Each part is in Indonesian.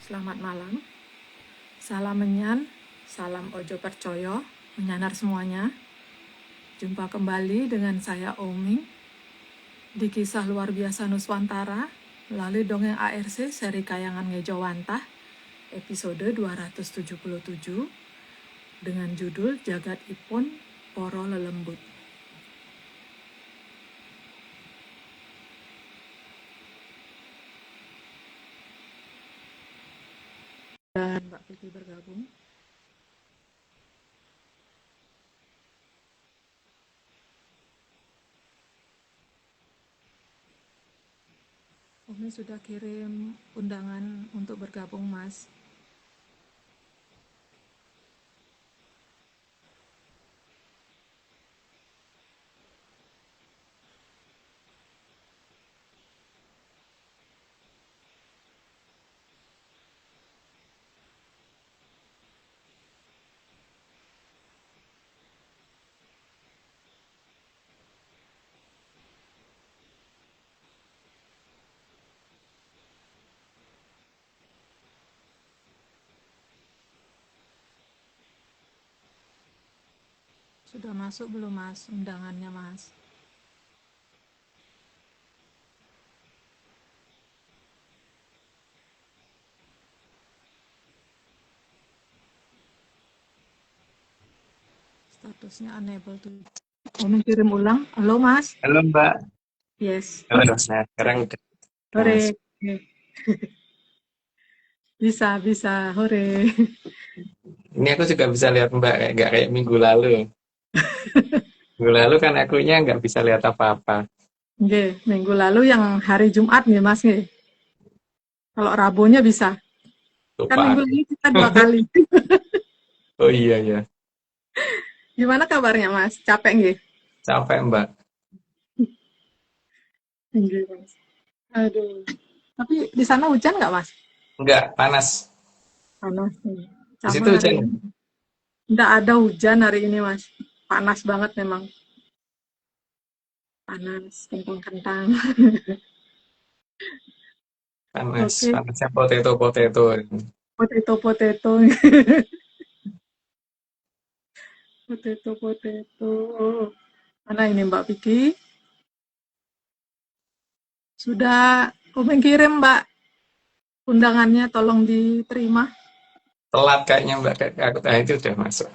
Selamat malam. Salam menyan, salam ojo percoyo, menyanar semuanya. Jumpa kembali dengan saya Oming di kisah luar biasa Nuswantara melalui dongeng ARC seri Kayangan Ngejowantah episode 277 dengan judul Jagat Ipun Poro Lelembut. Dan Mbak Vicky bergabung. Umi sudah kirim undangan untuk bergabung, Mas. Sudah masuk belum, Mas, undangannya, Mas? Statusnya unable to. Umi kirim ulang. Halo, Mas. Halo Mbak. Yes. Halo. Nah, sekarang udah Hore. masuk. Bisa. Hore. Ini aku juga bisa lihat Mbak, nggak kayak minggu lalu. Minggu lalu kan akunya nggak bisa lihat apa-apa. Nggih, minggu lalu yang hari Jumat nih, Mas nggih. Kalau Rabunya bisa. Kan Lupa minggu aku. ini kita 2 kali. Oh iya ya, Gimana kabarnya, Mas? Capek nggih? capek Mbak. Nggih, Mas. Aduh. Tapi di sana hujan nggak, Mas? Nggak panas. Panas nih. Di Sama situ hari hujan. ini. Nggak ada hujan hari ini, Mas. Panas banget memang. Panas, kentang-kentang. Panas. Oke, Panasnya potato. potato. Potato. Mana ini Mbak Vicky? Sudah Umi kirim, Mbak. Undangannya tolong diterima. Telat kayaknya Mbak. Aku itu udah masuk.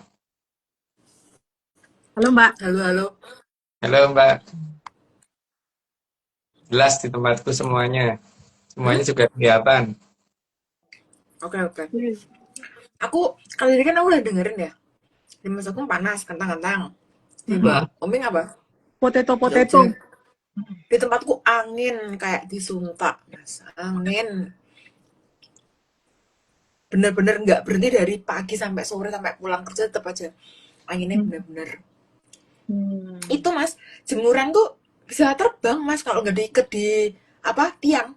Halo, Mbak. Halo. Halo Mbak. Jelas di tempatku semuanya. Hmm? Semuanya juga kelihatan. Oke. Aku kali ini kan aku udah dengerin ya. Di masaku panas, kentang-kentang. Di Mbak Mm-mm. Oming apa? Potato. Nggak hujan. Di tempatku angin kayak disuntak. Mas. Angin. Bener-bener nggak berhenti dari pagi sampai sore sampai pulang kerja tetap aja. Anginnya bener-bener. Itu Mas, jemuran tuh bisa terbang Mas kalau nggak diikat di apa tiang.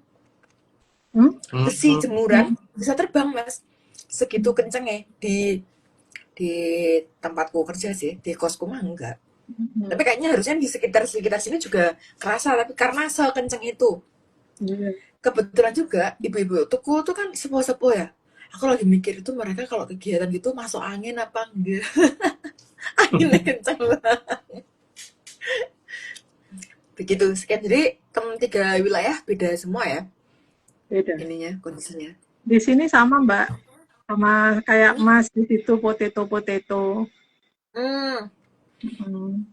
Besi Mm-mm. jemuran bisa terbang Mas. Segitu kencengnya di tempatku kerja sih, di kosku mah enggak. Tapi kayaknya harusnya di sekitar sekitar sini juga kerasa, tapi karena sekenceng itu. Kebetulan juga ibu-ibu tuku tuh kan sepuh-sepuh ya. Aku lagi mikir itu mereka kalau kegiatan gitu masuk angin apa enggak. Anginnya kenceng banget. Begitu sekian. Jadi tiga wilayah beda semua ya Beda. ininya kondisinya. Di sini sama, Mbak. Sama kayak Mas di situ potato. Hmm, Hmm.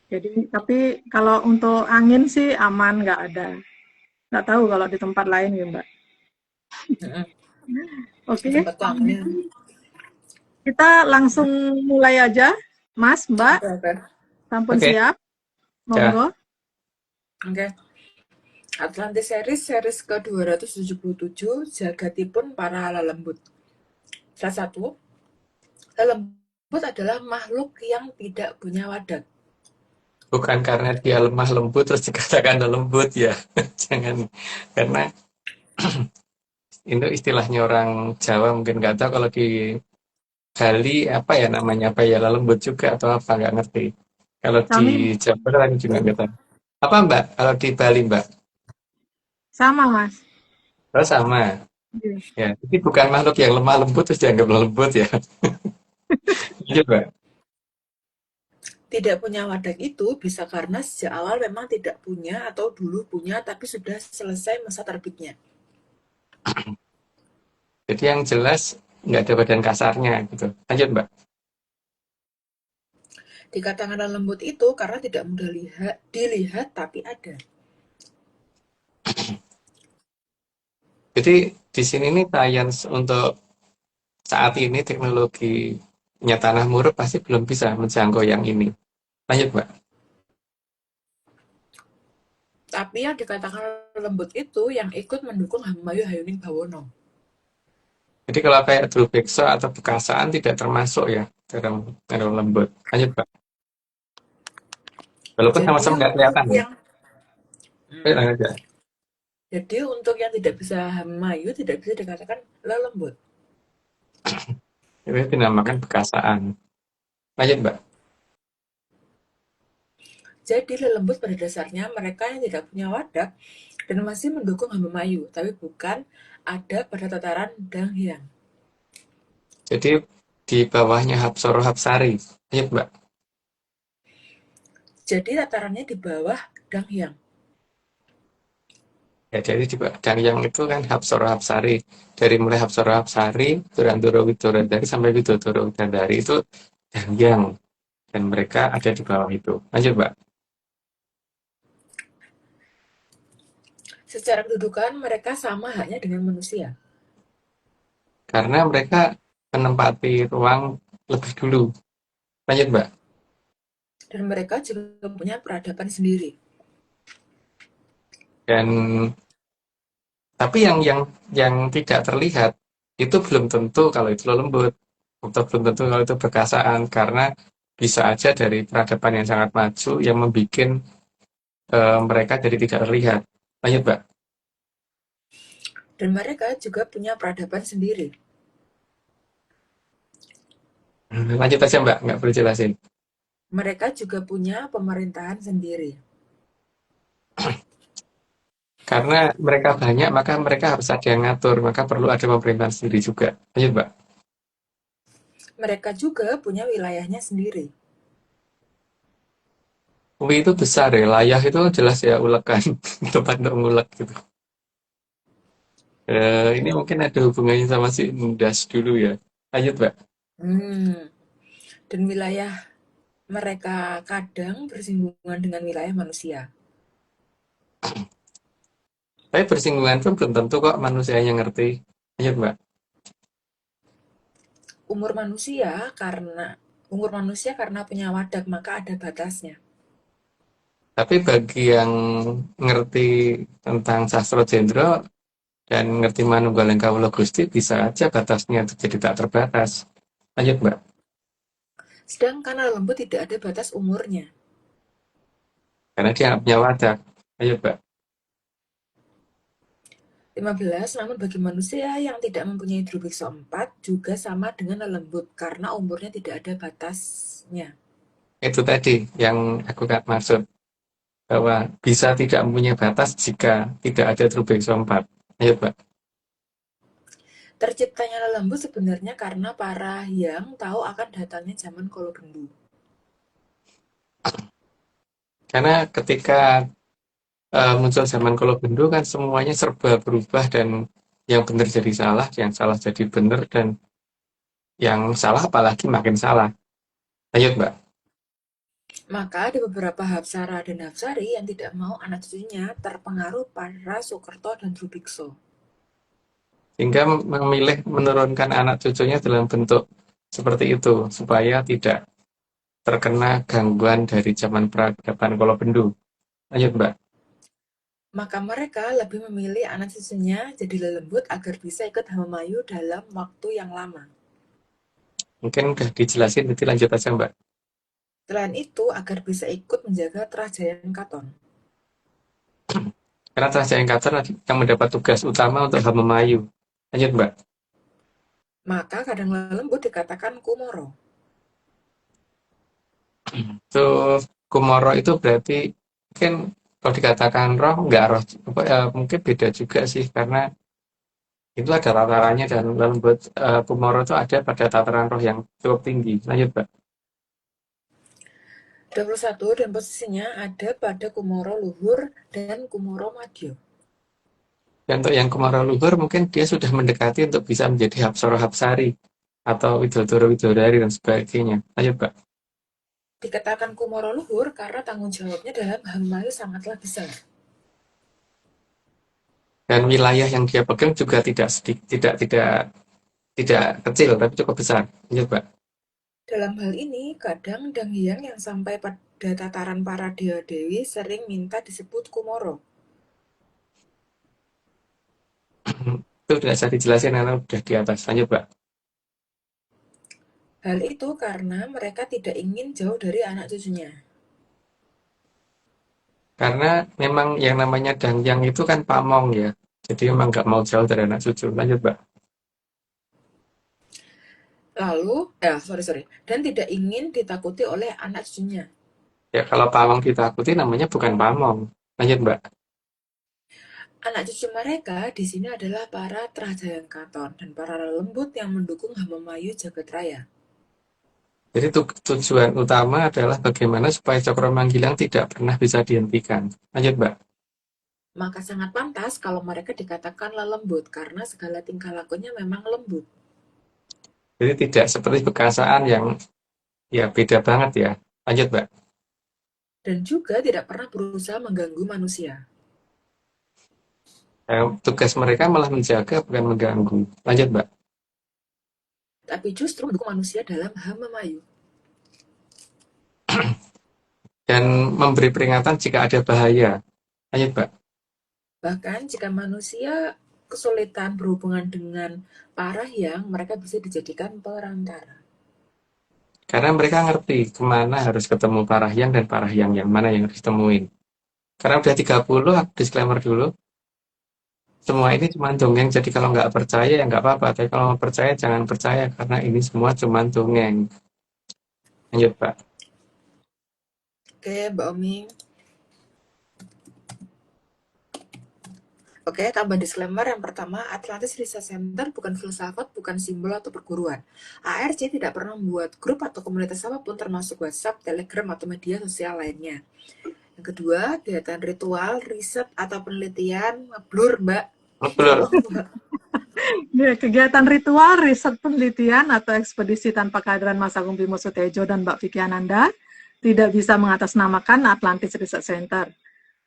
Jadi, tapi kalau untuk angin sih aman, nggak ada. Nggak tahu kalau di tempat lain ya, Mbak. Oke, tempat anginnya. kita langsung mulai aja. Mas, Mbak, Oke. sampun Oke. siap? Ya. Monggo. Oke. Atlantis series ke-277 Jagatipun Para Lelembut. Salah satu, lelembut adalah makhluk yang tidak punya wadah. Bukan karena dia lemah lembut terus dikatakan lembut ya. Jangan, karena itu istilahnya orang Jawa, mungkin nggak tahu kalau di Bali apa ya namanya, apa ya lembut juga atau apa, nggak ngerti. Kalau di Kami Jawa kan juga nggak tahu. Apa Mbak? Kalau di Bali Mbak? sama, Mas. Oh sama. Iya. Ya, jadi bukan makhluk yang lemah lembut terus dianggap lembut ya. Iya, Mbak. Tidak punya wadah itu bisa karena sejak awal memang tidak punya atau dulu punya tapi sudah selesai masa terbitnya. Jadi yang jelas nggak ada badan kasarnya gitu. Lanjut, Mbak. Dikatakan lembut itu karena tidak mudah dilihat tapi ada. Jadi di sini nih science untuk saat ini teknologinya tanah muruk pasti belum bisa menjangkau yang ini. Lanjut, Mbak. Tapi yang dikatakan lembut itu yang ikut mendukung Hamayu Hayuning Bawono. Jadi kalau kayak Drubeksa atau Bekasaan tidak termasuk ya dalam lembut. Lanjut, Mbak. Walaupun Jadi sama-sama nggak untuk kelihatan ya. yang Ayo, hmm, lanjut, Mbak. jadi untuk yang tidak bisa Hamayu tidak bisa dikatakan lembut. Itu dinamakan Bekasaan. Lanjut, Mbak. Jadi lembut pada dasarnya mereka yang tidak punya wadah dan masih mendukung Hamayu, tapi bukan ada pada tataran Danghyang. Jadi di bawahnya Hapsoro Hapsari. Lanjut, Mbak. Jadi tatarannya di bawah Danghyang. Ya, jadi dan yang itu kan Hapsoro Hapsari. Dari mulai Hapsoro Hapsari, Durandoro Widorodari sampai Widodoro Widodari itu dan yang. Dan mereka ada di bawah itu. Lanjut, Mbak. Secara kedudukan mereka sama halnya dengan manusia. Karena mereka menempati ruang lebih dulu. Lanjut, Mbak. Dan mereka juga punya peradaban sendiri. Dan tapi yang tidak terlihat itu belum tentu kalau itu lembut atau belum tentu kalau itu bekasaan karena bisa aja dari peradaban yang sangat maju yang membuat mereka jadi tidak terlihat. Lanjut, Mbak. Dan mereka juga punya peradaban sendiri. Lanjut aja, Mbak, nggak perlu jelasin. Mereka juga punya pemerintahan sendiri. Karena mereka banyak, maka mereka harus ada yang ngatur, maka perlu ada pemerintahan sendiri juga. Lanjut, Mbak. Mereka juga punya wilayahnya sendiri. Ui itu besar ya, layah itu jelas ya ulekan, tempat untuk ngulek gitu. Ini mungkin ada hubungannya sama si Indas dulu ya. Lanjut, Mbak. Hmm. Dan wilayah mereka kadang bersinggungan dengan wilayah manusia. Tapi bersinggungan pun belum tentu kok manusianya ngerti. Lanjut, Mbak. Umur manusia karena umur manusia karena punya wadah maka ada batasnya. Tapi bagi yang ngerti tentang sastra jendra dan ngerti Manunggaling Kawula Gusti, bisa aja batasnya itu jadi tak terbatas. Lanjut, Mbak. Sedangkan lembut tidak ada batas umurnya. Karena dia nggak punya wadah. Lanjut, Mbak. 15. Namun bagi manusia yang tidak mempunyai Drubiksa 4 juga sama dengan lembut karena umurnya tidak ada batasnya. Itu tadi yang aku nggak maksud. Bahwa bisa tidak mempunyai batas jika tidak ada Trubeksa 4. Lanjut, Mbak. Terciptanya lembut sebenarnya karena para yang tahu akan datangnya zaman Kolobendu. Karena ketika muncul zaman Kolobendo kan semuanya serba berubah dan yang benar jadi salah, yang salah jadi benar, dan yang salah apalagi makin salah. Lanjut, Mbak. Maka ada beberapa Hapsara dan Hapsari yang tidak mau anak cucunya terpengaruh para Soekerto dan Drubikso. Sehingga memilih menurunkan anak cucunya dalam bentuk seperti itu, supaya tidak terkena gangguan dari zaman peradaban Kolobendo. Lanjut, Mbak. Maka mereka lebih memilih anak cucunya jadi lembut agar bisa ikut Hamamayu dalam waktu yang lama. Mungkin udah dijelasin, nanti lanjut aja, Mbak. Selain itu, agar bisa ikut menjaga Kerajaan Katon. Karena Trajaya Kacar yang mendapat tugas utama untuk Hamemayu. Lanjut, Mbak. Maka kadang lembut dikatakan Kumoro. Itu Kumoro itu berarti mungkin kalau dikatakan roh, nggak roh, mungkin beda juga sih karena Itu ada tatarannya dan lembut Kumoro itu ada pada tataran roh yang cukup tinggi. Lanjut, Mbak. 21 dan posisinya ada pada Kumoro Luhur dan Kumoro Madyo. Dan untuk yang Kumoro luhur mungkin dia sudah mendekati untuk bisa menjadi Hapsara Hapsari atau Widodoro Widodari dan sebagainya. Lanjut, Mbak. Dikatakan Kumoro Luhur karena tanggung jawabnya dalam Hamayu sangatlah besar. Dan wilayah yang dia pegang juga tidak sedikit, tidak kecil tapi cukup besar. Lanjut, Mbak. Dalam hal ini, kadang Dang Hyang yang sampai pada tataran para dewa-dewi sering minta disebut Kumoro. Itu tidak bisa dijelasin karena udah di atas. Lanjut, Mbak. Hal itu karena mereka tidak ingin jauh dari anak cucunya. Karena memang yang namanya Dangyang itu kan pamong ya. Jadi memang nggak mau jauh dari anak cucu. Lanjut, Mbak. Lalu, sorry, dan tidak ingin ditakuti oleh anak cucunya. Ya kalau pamong ditakuti namanya bukan pamong. Lanjut, Mbak. Anak cucu mereka di sini adalah para Trajayangkaton dan para lembut yang mendukung Hamamayu Jagat Raya. Jadi tujuan utama adalah bagaimana supaya Cokro Manggilang tidak pernah bisa dihentikan. Lanjut, Mbak. Maka sangat pantas kalau mereka dikatakan lembut karena segala tingkah lakunya memang lembut. Jadi tidak seperti Bekasaan yang ya beda banget ya. Lanjut, Mbak. Dan juga tidak pernah berusaha mengganggu manusia. Tugas mereka malah menjaga bukan mengganggu. Lanjut, Mbak. Tapi justru mendukung manusia dalam Hamamayu. Dan memberi peringatan jika ada bahaya. Lanjut, Mbak. Bahkan jika manusia kesulitan berhubungan dengan para hyang, mereka bisa dijadikan perantara. Karena mereka ngerti kemana harus ketemu Parahyang dan Parahyang yang mana yang harus ditemuin. Karena udah 30, aku disclaimer dulu. Semua ini cuma dongeng, jadi kalau nggak percaya ya nggak apa-apa. Tapi kalau mau percaya, jangan percaya. Karena ini semua cuma dongeng. Lanjut, Pak. Oke, Mbak Omi. Oke, tambah disclaimer yang pertama, Atlantis Research Center bukan filsafat, bukan simbol atau perguruan. ARC tidak pernah membuat grup atau komunitas apapun termasuk WhatsApp, Telegram, atau media sosial lainnya. Yang kedua, kegiatan ritual, riset, atau penelitian, blur, Mbak. Blur. Kegiatan ritual, riset penelitian, atau ekspedisi tanpa kehadiran Mas Agung Bimo Sutejo dan Mbak Vicky Ananda tidak bisa mengatasnamakan Atlantis Research Center.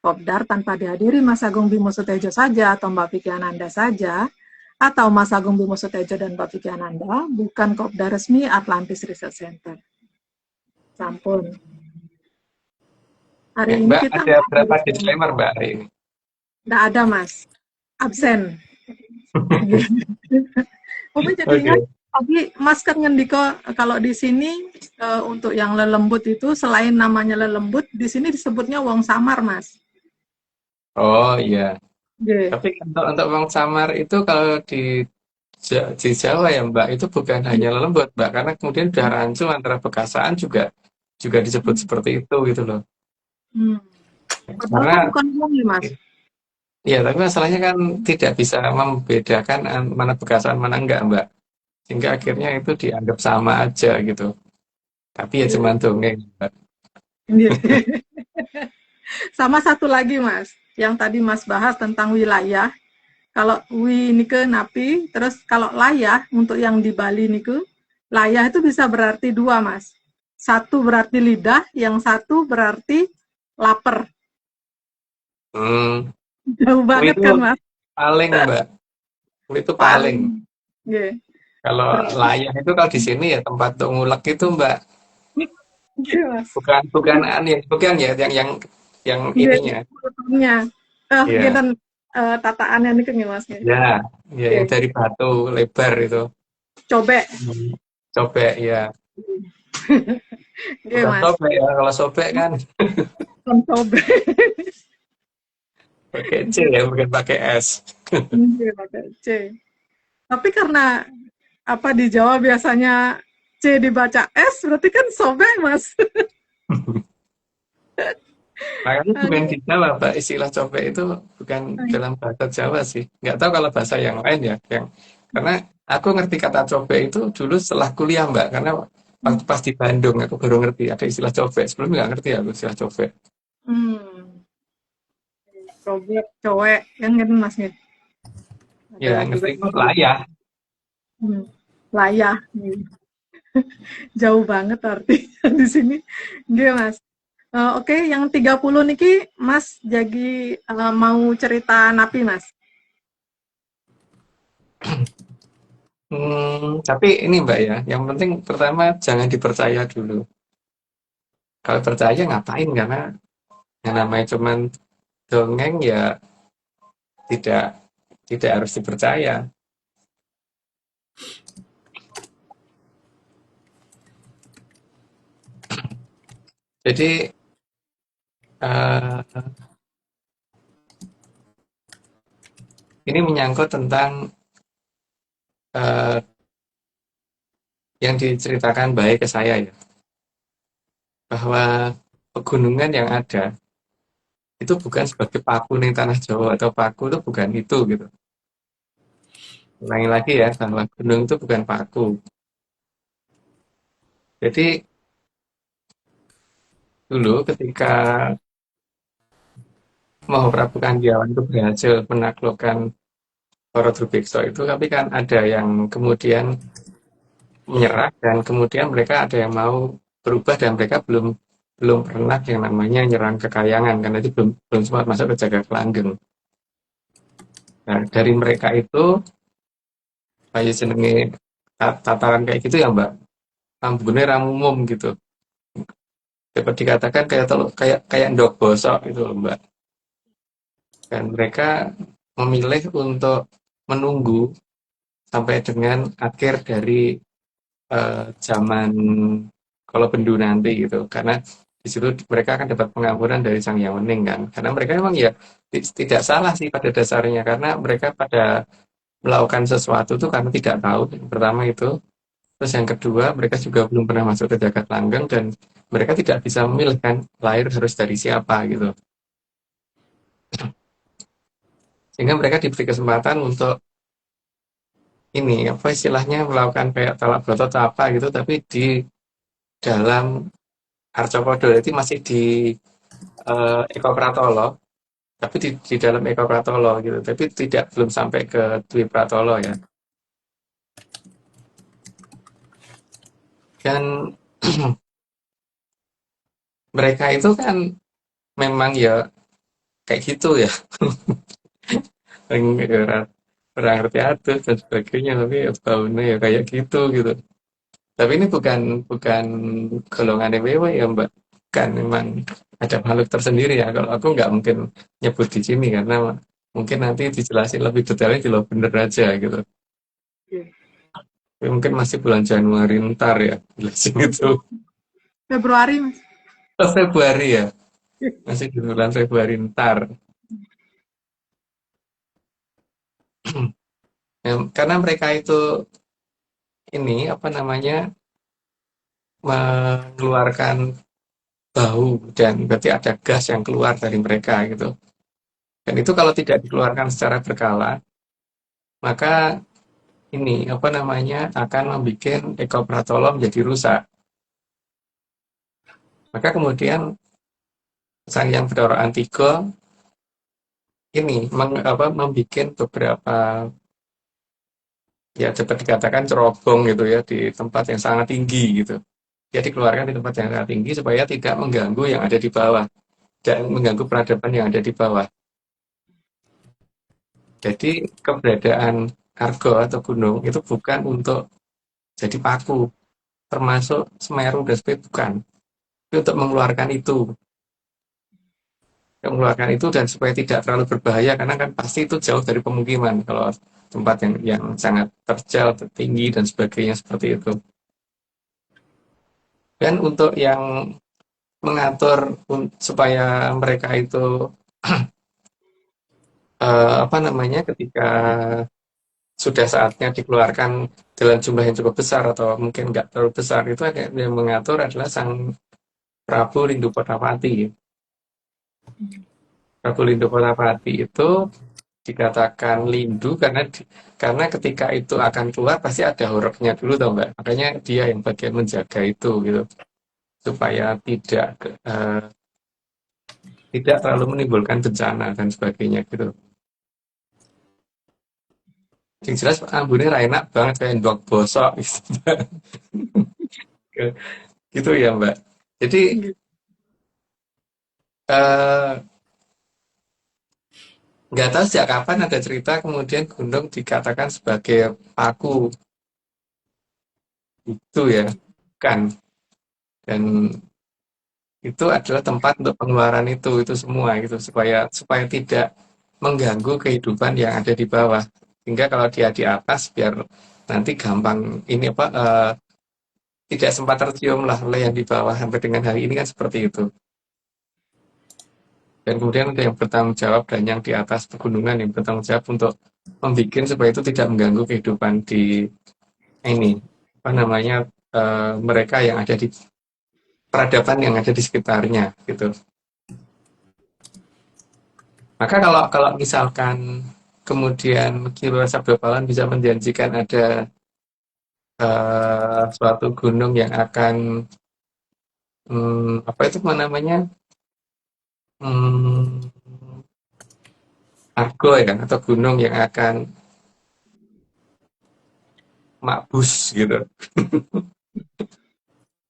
Kopdar tanpa dihadiri Mas Agung Bimo Sutejo saja atau Mbak Vicky Ananda saja, atau Mas Agung Bimo Sutejo dan Mbak Vicky Ananda, bukan kopdar resmi Atlantis Research Center. Sampun. Hari ini Mbak, kita ada berapa disclaimer, Mbak, hari ini? nggak ada, Mas. Absen. Oke, jadi ingat tadi Mas kan ngendiko kalau di sini untuk yang lelembut itu selain namanya lelembut, di sini disebutnya wong samar, Mas. Oh iya. Yeah. Tapi untuk Wong Samar itu kalau di Jawa ya Mbak, itu bukan hanya lembut Mbak, karena kemudian udah rancu antara Bekasaan juga disebut seperti itu gitu loh. Padahal Karena kan bukan wong ya, Mas. ya tapi masalahnya kan tidak bisa membedakan mana Bekasaan mana enggak Mbak. Sehingga akhirnya itu dianggap sama aja gitu. Tapi ya cuma dongeng Mbak. Sama satu lagi, Mas, yang tadi Mas bahas tentang wilayah. Kalau wi nike napi, terus kalau layah untuk yang di Bali niku, layah itu bisa berarti dua, Mas. Satu berarti lidah, yang satu berarti lapar. Jauh banget kan, Mas? Paling Mbak. Itu paling. Yeah. Kalau layah itu kalau di sini ya tempat untuk ngulek itu Mbak. Yeah, Mas. Bukan ya yang ininya. Yeah. Dan tataannya nih kan Mas. Ya, yang dari batu lebar itu. Cobek. Cobek ya. Bukan Mas. Cobek ya, kalau sobek kan. Bukan cobek. Pakai C ya, bukan pakai S. Iya, pakai C. Tapi karena apa di Jawa biasanya C dibaca S, berarti kan sobek, Mas. Makanya bukan Aduh. di Jawa, Pak. Istilah copek itu bukan dalam bahasa Jawa sih. Nggak tahu kalau bahasa yang lain ya. Karena aku ngerti kata copek itu dulu setelah kuliah, Mbak. Karena waktu pas di Bandung aku baru ngerti ada istilah copek. Sebelumnya nggak ngerti aku istilah copek. Hmm, cowok, cowok, kan gitu Mas Mit. Ya Ada juga ngerti yang lah ya. hmm, layah. Jauh banget artinya di sini. Nggih, Mas. Oke, yang 30 niki Mas jadi mau cerita napi, Mas. Tapi ini Mbak ya, yang penting pertama jangan dipercaya dulu. Kalau percaya ngapain? Karena yang namanya cuman dongeng ya tidak tidak harus dipercaya. Jadi eh, ini menyangkut tentang eh, yang diceritakan baik ke saya ya, bahwa pegunungan yang ada itu bukan sebagai paku nih tanah Jawa atau paku itu bukan itu gitu. Ulangi lagi ya, bahwa gunung itu bukan paku. Jadi dulu ketika Mahaprabu Kandiawan itu berhasil menaklukkan Borobudur itu, tapi kan ada yang kemudian menyerah dan kemudian mereka ada yang mau berubah dan mereka belum belum pernah yang namanya nyerang kekayangan karena itu belum belum sempat masuk ke Jagad Langgeng. Nah, dari mereka itu kayak jenenge tataran kayak gitu ya Mbak, ambune ramumum gitu. Dapat dikatakan kayak kayak kayak ndok bosok gitu loh Mbak. Dan mereka memilih untuk menunggu sampai dengan akhir dari zaman kalau Bendu nanti gitu karena di situ mereka akan dapat pengampunan dari Sang Hyang Wening kan karena mereka memang ya tidak salah sih pada dasarnya karena mereka pada melakukan sesuatu itu karena tidak tahu yang pertama itu terus yang kedua mereka juga belum pernah masuk ke Jagat Langgeng dan mereka tidak bisa memilih kan lahir harus dari siapa gitu sehingga mereka diberi kesempatan untuk ini apa istilahnya melakukan kayak talak broto atau apa gitu tapi di dalam Arcopodo itu masih di Eko Pratolo, tapi di dalam Eko Pratolo gitu, tapi tidak belum sampai ke Dwi Pratolo ya. Dan mereka itu kan memang ya kayak gitu ya, orang orang ngerti atus dan sebagainya, tapi ya tahunnya ya kayak gitu gitu. Tapi ini bukan bukan golongan EWW ya Mbak, kan memang ada makhluk tersendiri ya. Kalau aku nggak mungkin nyebut di sini karena mungkin nanti dijelasin lebih detailnya di lo bener aja gitu. Tapi mungkin masih bulan Januari ntar ya jelasin itu. Februari, Mas. Oh, Februari ya, masih di bulan Februari ntar. Ya, karena mereka itu ini apa namanya mengeluarkan bau dan berarti ada gas yang keluar dari mereka gitu. Dan itu kalau tidak dikeluarkan secara berkala, maka ini apa namanya akan membuat ekopratolo menjadi rusak. Maka kemudian Sang Yang Bedoro Antigo ini membuat beberapa ya dapat dikatakan cerobong gitu ya di tempat yang sangat tinggi gitu. Dia dikeluarkan di tempat yang sangat tinggi supaya tidak mengganggu yang ada di bawah dan mengganggu peradaban yang ada di bawah. Jadi keberadaan Argo atau gunung itu bukan untuk jadi paku, termasuk Semeru dan sebagainya bukan. Itu untuk mengeluarkan itu dan supaya tidak terlalu berbahaya karena kan pasti itu jauh dari pemukiman kalau tempat yang sangat terjal, tinggi dan sebagainya seperti itu. Dan untuk yang mengatur supaya mereka itu apa namanya ketika sudah saatnya dikeluarkan dalam jumlah yang cukup besar atau mungkin nggak terlalu besar itu yang mengatur adalah Sang Prabu Rindu Padmawati. Prabu Lindo Kotapati itu dikatakan lindu karena ketika itu akan keluar pasti ada horornya dulu tau Mbak. Makanya dia yang bagian menjaga itu gitu supaya tidak terlalu menimbulkan bencana dan sebagainya gitu. Yang jelas ambune ra enak banget kayak ndok bosok gitu. Gitu ya Mbak. Jadi eh, nggak tahu sejak kapan ada cerita kemudian gunung dikatakan sebagai paku itu ya kan, dan itu adalah tempat untuk pengeluaran itu semua gitu supaya supaya tidak mengganggu kehidupan yang ada di bawah, sehingga kalau dia di atas biar nanti gampang ini apa tidak sempat tercium lah oleh yang di bawah. Sampai dengan hari ini kan seperti itu, dan kemudian ada yang bertanggung jawab dan yang di atas pegunungan yang bertanggung jawab untuk membuat supaya itu tidak mengganggu kehidupan di ini apa namanya mereka yang ada di peradaban yang ada di sekitarnya gitu. Maka kalau kalau misalkan kemudian Ki Luar Sabda Palan bisa menjanjikan ada suatu gunung yang akan apa itu namanya hmm, argo ya kan, atau gunung yang akan makbus gitu.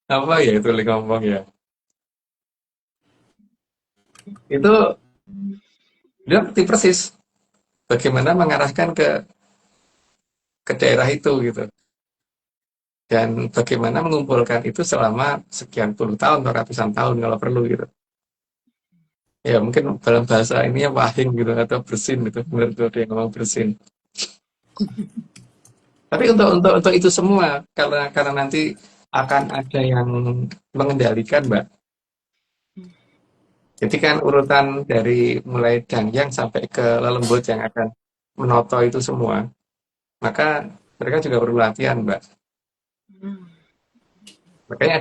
Apa ya itu ngomong ya? Itu dia ngerti persis bagaimana mengarahkan ke daerah itu gitu. Dan bagaimana mengumpulkan itu selama sekian puluh tahun atau ratusan tahun kalau perlu gitu. Ya mungkin dalam bahasa ini ya wahing gitu atau bersin gitu, menurut dia ngomong bersin. Tapi untuk itu semua karena nanti akan ada yang mengendalikan Mbak. Jadi kan urutan dari mulai Dangyang sampai ke Lelembut yang akan menoto itu semua, maka mereka juga perlu latihan Mbak. Makanya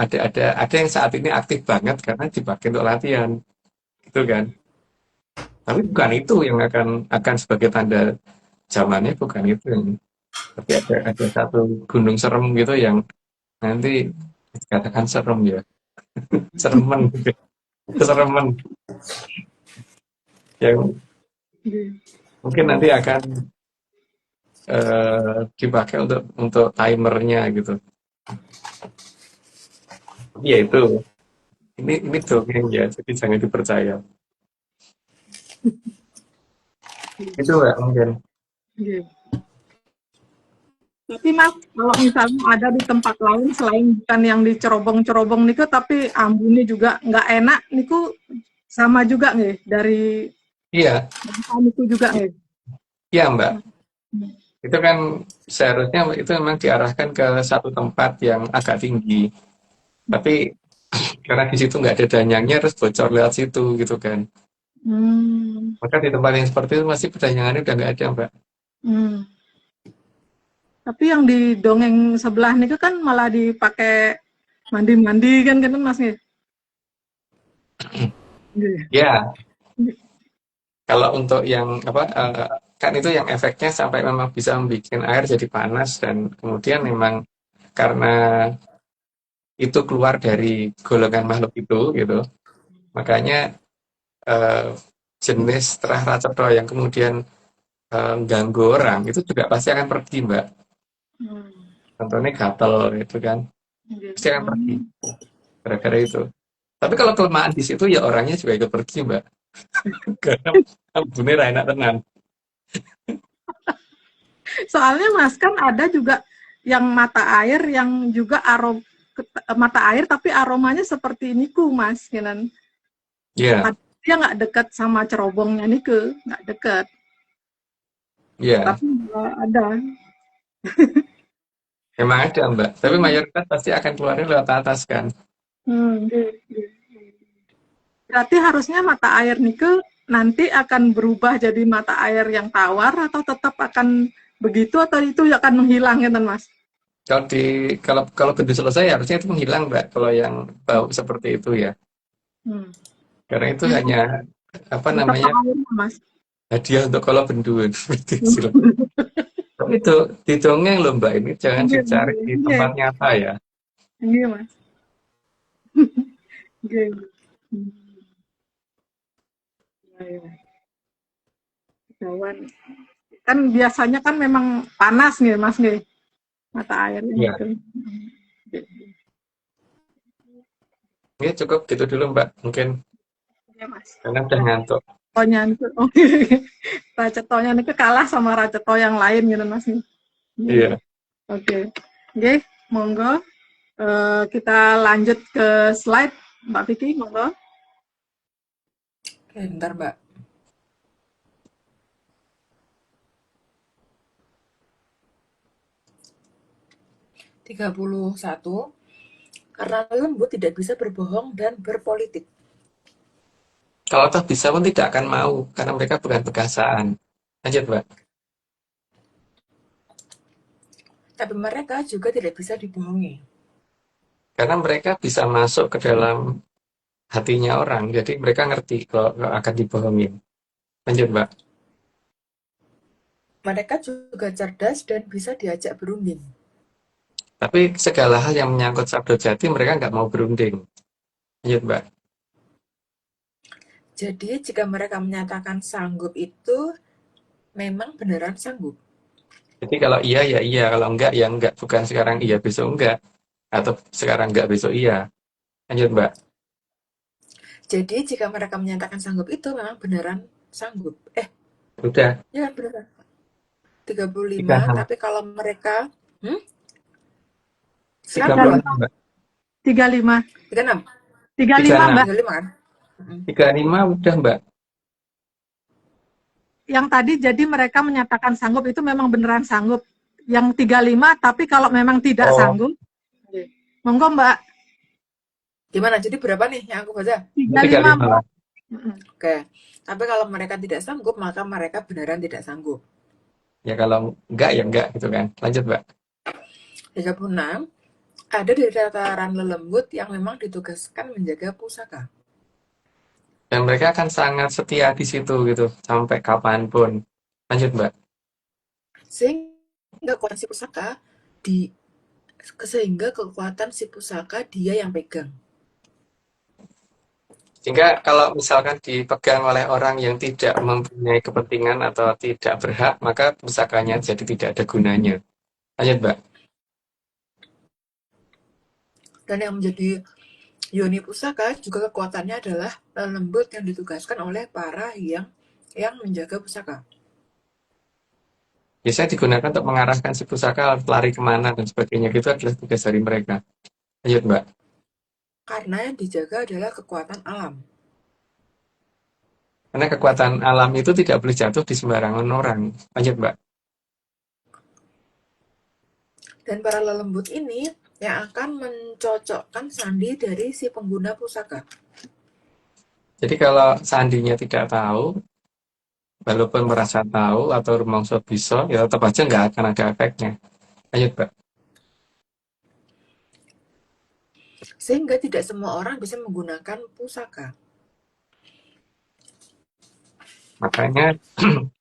ada yang saat ini aktif banget karena dipakai untuk latihan, gitu kan. Tapi bukan itu yang akan sebagai tanda zamannya, bukan itu yang. Tapi ada satu gunung serem gitu yang nanti dikatakan serem ya, seremen, gitu. Keseremen yang mungkin nanti akan dipakai untuk timernya gitu. Iya itu, ini dongeng ya, jadi jangan dipercaya. Itu Mbak mungkin. Iya. Tapi Mas, kalau misalnya ada di tempat lain selain bukan yang di cerobong-cerobong niku, tapi ambune juga nggak enak niku, sama juga nggih dari Iya, bangsa niku juga nggih. iya Mbak. Itu kan seharusnya itu memang diarahkan ke satu tempat yang agak tinggi. Tapi karena di situ nggak ada danyangnya, terus bocor lewat situ gitu kan. Hmm. Maka di tempat yang seperti itu masih pedanyangannya udah nggak ada Mbak. Hmm. Tapi yang di dongeng sebelah niku kan malah dipakai mandi-mandi kan Mas nggih. Nggih. Ya, kalau untuk yang apa kan itu yang efeknya sampai memang bisa membuat air jadi panas, dan kemudian memang karena itu keluar dari golongan makhluk itu gitu. Makanya eh, jenis terah racetro yang kemudian ganggu orang itu juga pasti akan pergi Mbak. Hmm. Contohnya gatel itu kan Nggih. pasti akan pergi gara-gara itu. Tapi kalau kelemahan di situ ya orangnya juga ikut pergi Mbak. Karena ambune ra enak tenan. Soalnya Mas kan ada juga yang mata air yang juga mata air tapi aromanya seperti niku Mas, kan. Iya, Dia nggak dekat sama cerobongnya niku, nggak dekat. iya. Tapi ada. Memang ada Mbak. Tapi mayoritas pasti akan keluarnya lewat atas kan. Nggih, nggih. Berarti harusnya mata air niku nanti akan berubah jadi mata air yang tawar atau tetap akan begitu atau itu akan menghilang ya Mas? Kalau begitu selesai harusnya itu menghilang Mbak. Kalau yang bau seperti itu ya. Hmm. Karena itu Hmm, hanya apa tetap namanya airnya, Mas. hadiah untuk kalau bendun seperti itu. Tapi itu didongeng loh Mbak, ini jangan Iya, dicari di iya, tempat nyata ya. iya, Mas. Iya, iya. Hmm, iya, iya. Ketahuan. Kan biasanya kan memang panas nih, Mas nih, mata airnya Iya, gitu. ini cukup gitu dulu Mbak, mungkin Iya, Mas. karena udah ngantuk. Racetonya itu, oh, racetonya itu kalah sama raceto yang lain gitu, Mas. Iya, iya. Iya, Oke. Oke, monggo. Kita lanjut ke slide, Mbak Vicky, monggo. Bentar, Mbak. 31. Karena lembut tidak bisa berbohong dan berpolitik. kalau toh bisa pun tidak akan mau, karena mereka bukan bekasaan. Lanjut Mbak. Tapi mereka juga tidak bisa dibohongi. Karena mereka bisa masuk ke dalam hatinya orang, jadi mereka ngerti kalau akan dibohongin. Lanjut Mbak. Mereka juga cerdas dan bisa diajak berunding. Tapi segala hal yang menyangkut sabdo jati mereka nggak mau berunding. Lanjut Mbak. Jadi jika mereka menyatakan sanggup itu memang beneran sanggup. Jadi kalau iya ya iya, kalau enggak ya enggak. Bukan sekarang iya besok enggak. Atau sekarang enggak besok iya. Lanjut Mbak. Jadi jika mereka menyatakan sanggup itu memang beneran sanggup. Udah. Ya kan beneran. 35, Tiga hal. tapi kalau mereka Tiga sekarang puluh berapa? 35, enam Mbak. 35, 36. 35, 36. Mbak. 35 kan? Mm-mm. 35 udah Mbak. Yang tadi jadi mereka menyatakan sanggup itu memang beneran sanggup. Yang 35, tapi kalau memang tidak Oh, sanggup, monggo Mbak. Gimana? Jadi berapa nih yang aku baca? 35, 35 Mbak. lah. Mm-mm. Oke. Tapi kalau mereka tidak sanggup, maka mereka beneran tidak sanggup. Ya kalau enggak ya enggak gitu kan. Lanjut Mbak. 36. Ada di dataran lelembut yang memang ditugaskan menjaga pusaka. Dan mereka akan sangat setia di situ gitu. Sampai kapanpun. Lanjut Mbak. Sehingga kekuatan si pusaka di sehingga kekuatan si pusaka dia yang pegang. Sehingga kalau misalkan dipegang oleh orang yang tidak mempunyai kepentingan atau tidak berhak, maka pusakanya jadi tidak ada gunanya. Lanjut Mbak. Dan yang menjadi yoni pusaka juga kekuatannya adalah lelembut yang ditugaskan oleh para yang menjaga pusaka. Biasanya digunakan untuk mengarahkan si pusaka lari kemana dan sebagainya. Gitu adalah tugas dari mereka. Lanjut Mbak. Karena yang dijaga adalah kekuatan alam. Karena kekuatan alam itu tidak boleh jatuh di sembarangan orang. Lanjut Mbak. Dan para lelembut ini yang akan mencocokkan sandi dari si pengguna pusaka. Jadi kalau seandainya tidak tahu, walaupun merasa tahu atau rumangsa bisa, ya tetap aja nggak akan ada efeknya. Lanjut Mbak. Sehingga tidak semua orang bisa menggunakan pusaka. Makanya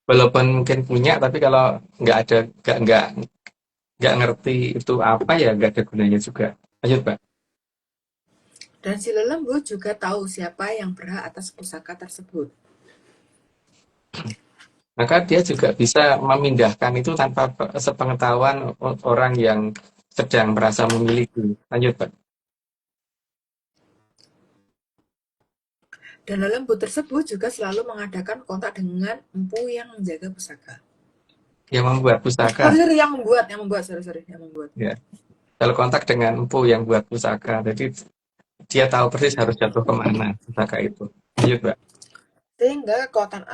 walaupun mungkin punya, tapi kalau nggak ada, nggak ngerti itu apa ya nggak ada gunanya juga. Lanjut Mbak. Dan si lelembut juga tahu siapa yang berhak atas pusaka tersebut. Maka dia juga bisa memindahkan itu tanpa sepengetahuan orang yang sedang merasa memiliki. Lanjut Pak. Dan lelembut tersebut juga selalu mengadakan kontak dengan empu yang menjaga pusaka. Yang membuat pusaka. Sorry, yang membuat. Ya. Kalau kontak dengan empu yang buat pusaka, jadi dia tahu persis harus jatuh kemana pusaka itu. Lanjut Mbak. Sehingga kekuatan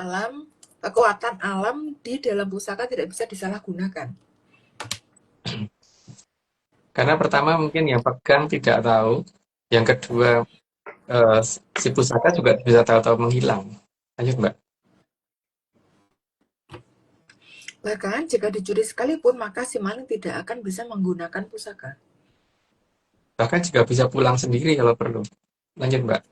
alam di dalam pusaka tidak bisa disalahgunakan. Karena pertama mungkin yang pegang tidak tahu, yang kedua eh, si pusaka juga bisa tahu-tahu menghilang. Lanjut Mbak. Bahkan jika dicuri sekalipun, maka si maling tidak akan bisa menggunakan pusaka. Bahkan juga bisa pulang sendiri kalau perlu. Lanjut Mbak.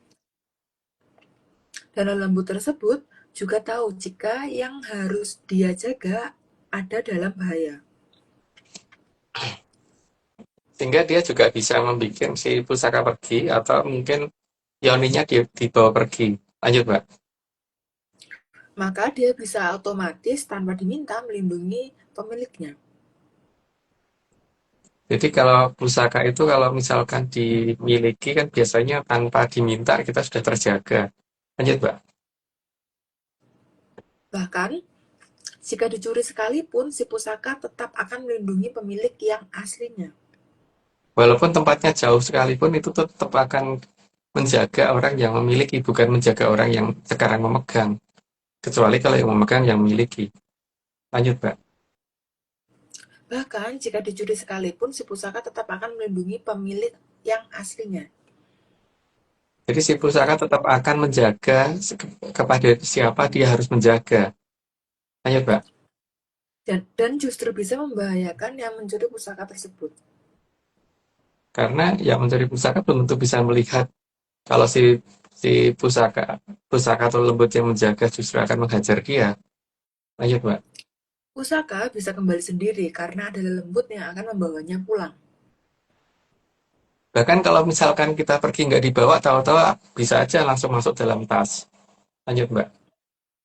Dan lembut tersebut juga tahu jika yang harus dia jaga ada dalam bahaya. Sehingga dia juga bisa membuat si pusaka pergi atau mungkin Yoninya dibawa pergi. Lanjut, Mbak. Maka dia bisa otomatis tanpa diminta melindungi pemiliknya. Jadi kalau pusaka itu kalau misalkan dimiliki kan biasanya tanpa diminta kita sudah terjaga. Lanjut, Mbak. Bahkan, jika dicuri sekalipun, si pusaka tetap akan melindungi pemilik yang aslinya. Walaupun tempatnya jauh sekalipun itu tetap akan menjaga orang yang memiliki, bukan menjaga orang yang sekarang memegang. Kecuali kalau yang memegang yang memiliki. Lanjut, Mbak. Bahkan, jika dicuri sekalipun, si pusaka tetap akan melindungi pemilik yang aslinya. Jadi si pusaka tetap akan menjaga kepada siapa dia harus menjaga. Lanjut, Mbak. Dan justru bisa membahayakan yang mencuri pusaka tersebut. Karena yang mencuri pusaka belum tentu bisa melihat kalau si pusaka atau lembut yang menjaga justru akan menghajar dia. Lanjut, Mbak. Pusaka bisa kembali sendiri karena ada lembut yang akan membawanya pulang. Bahkan kalau misalkan kita pergi nggak dibawa, tahu-tahu bisa aja langsung masuk dalam tas. Lanjut, Mbak.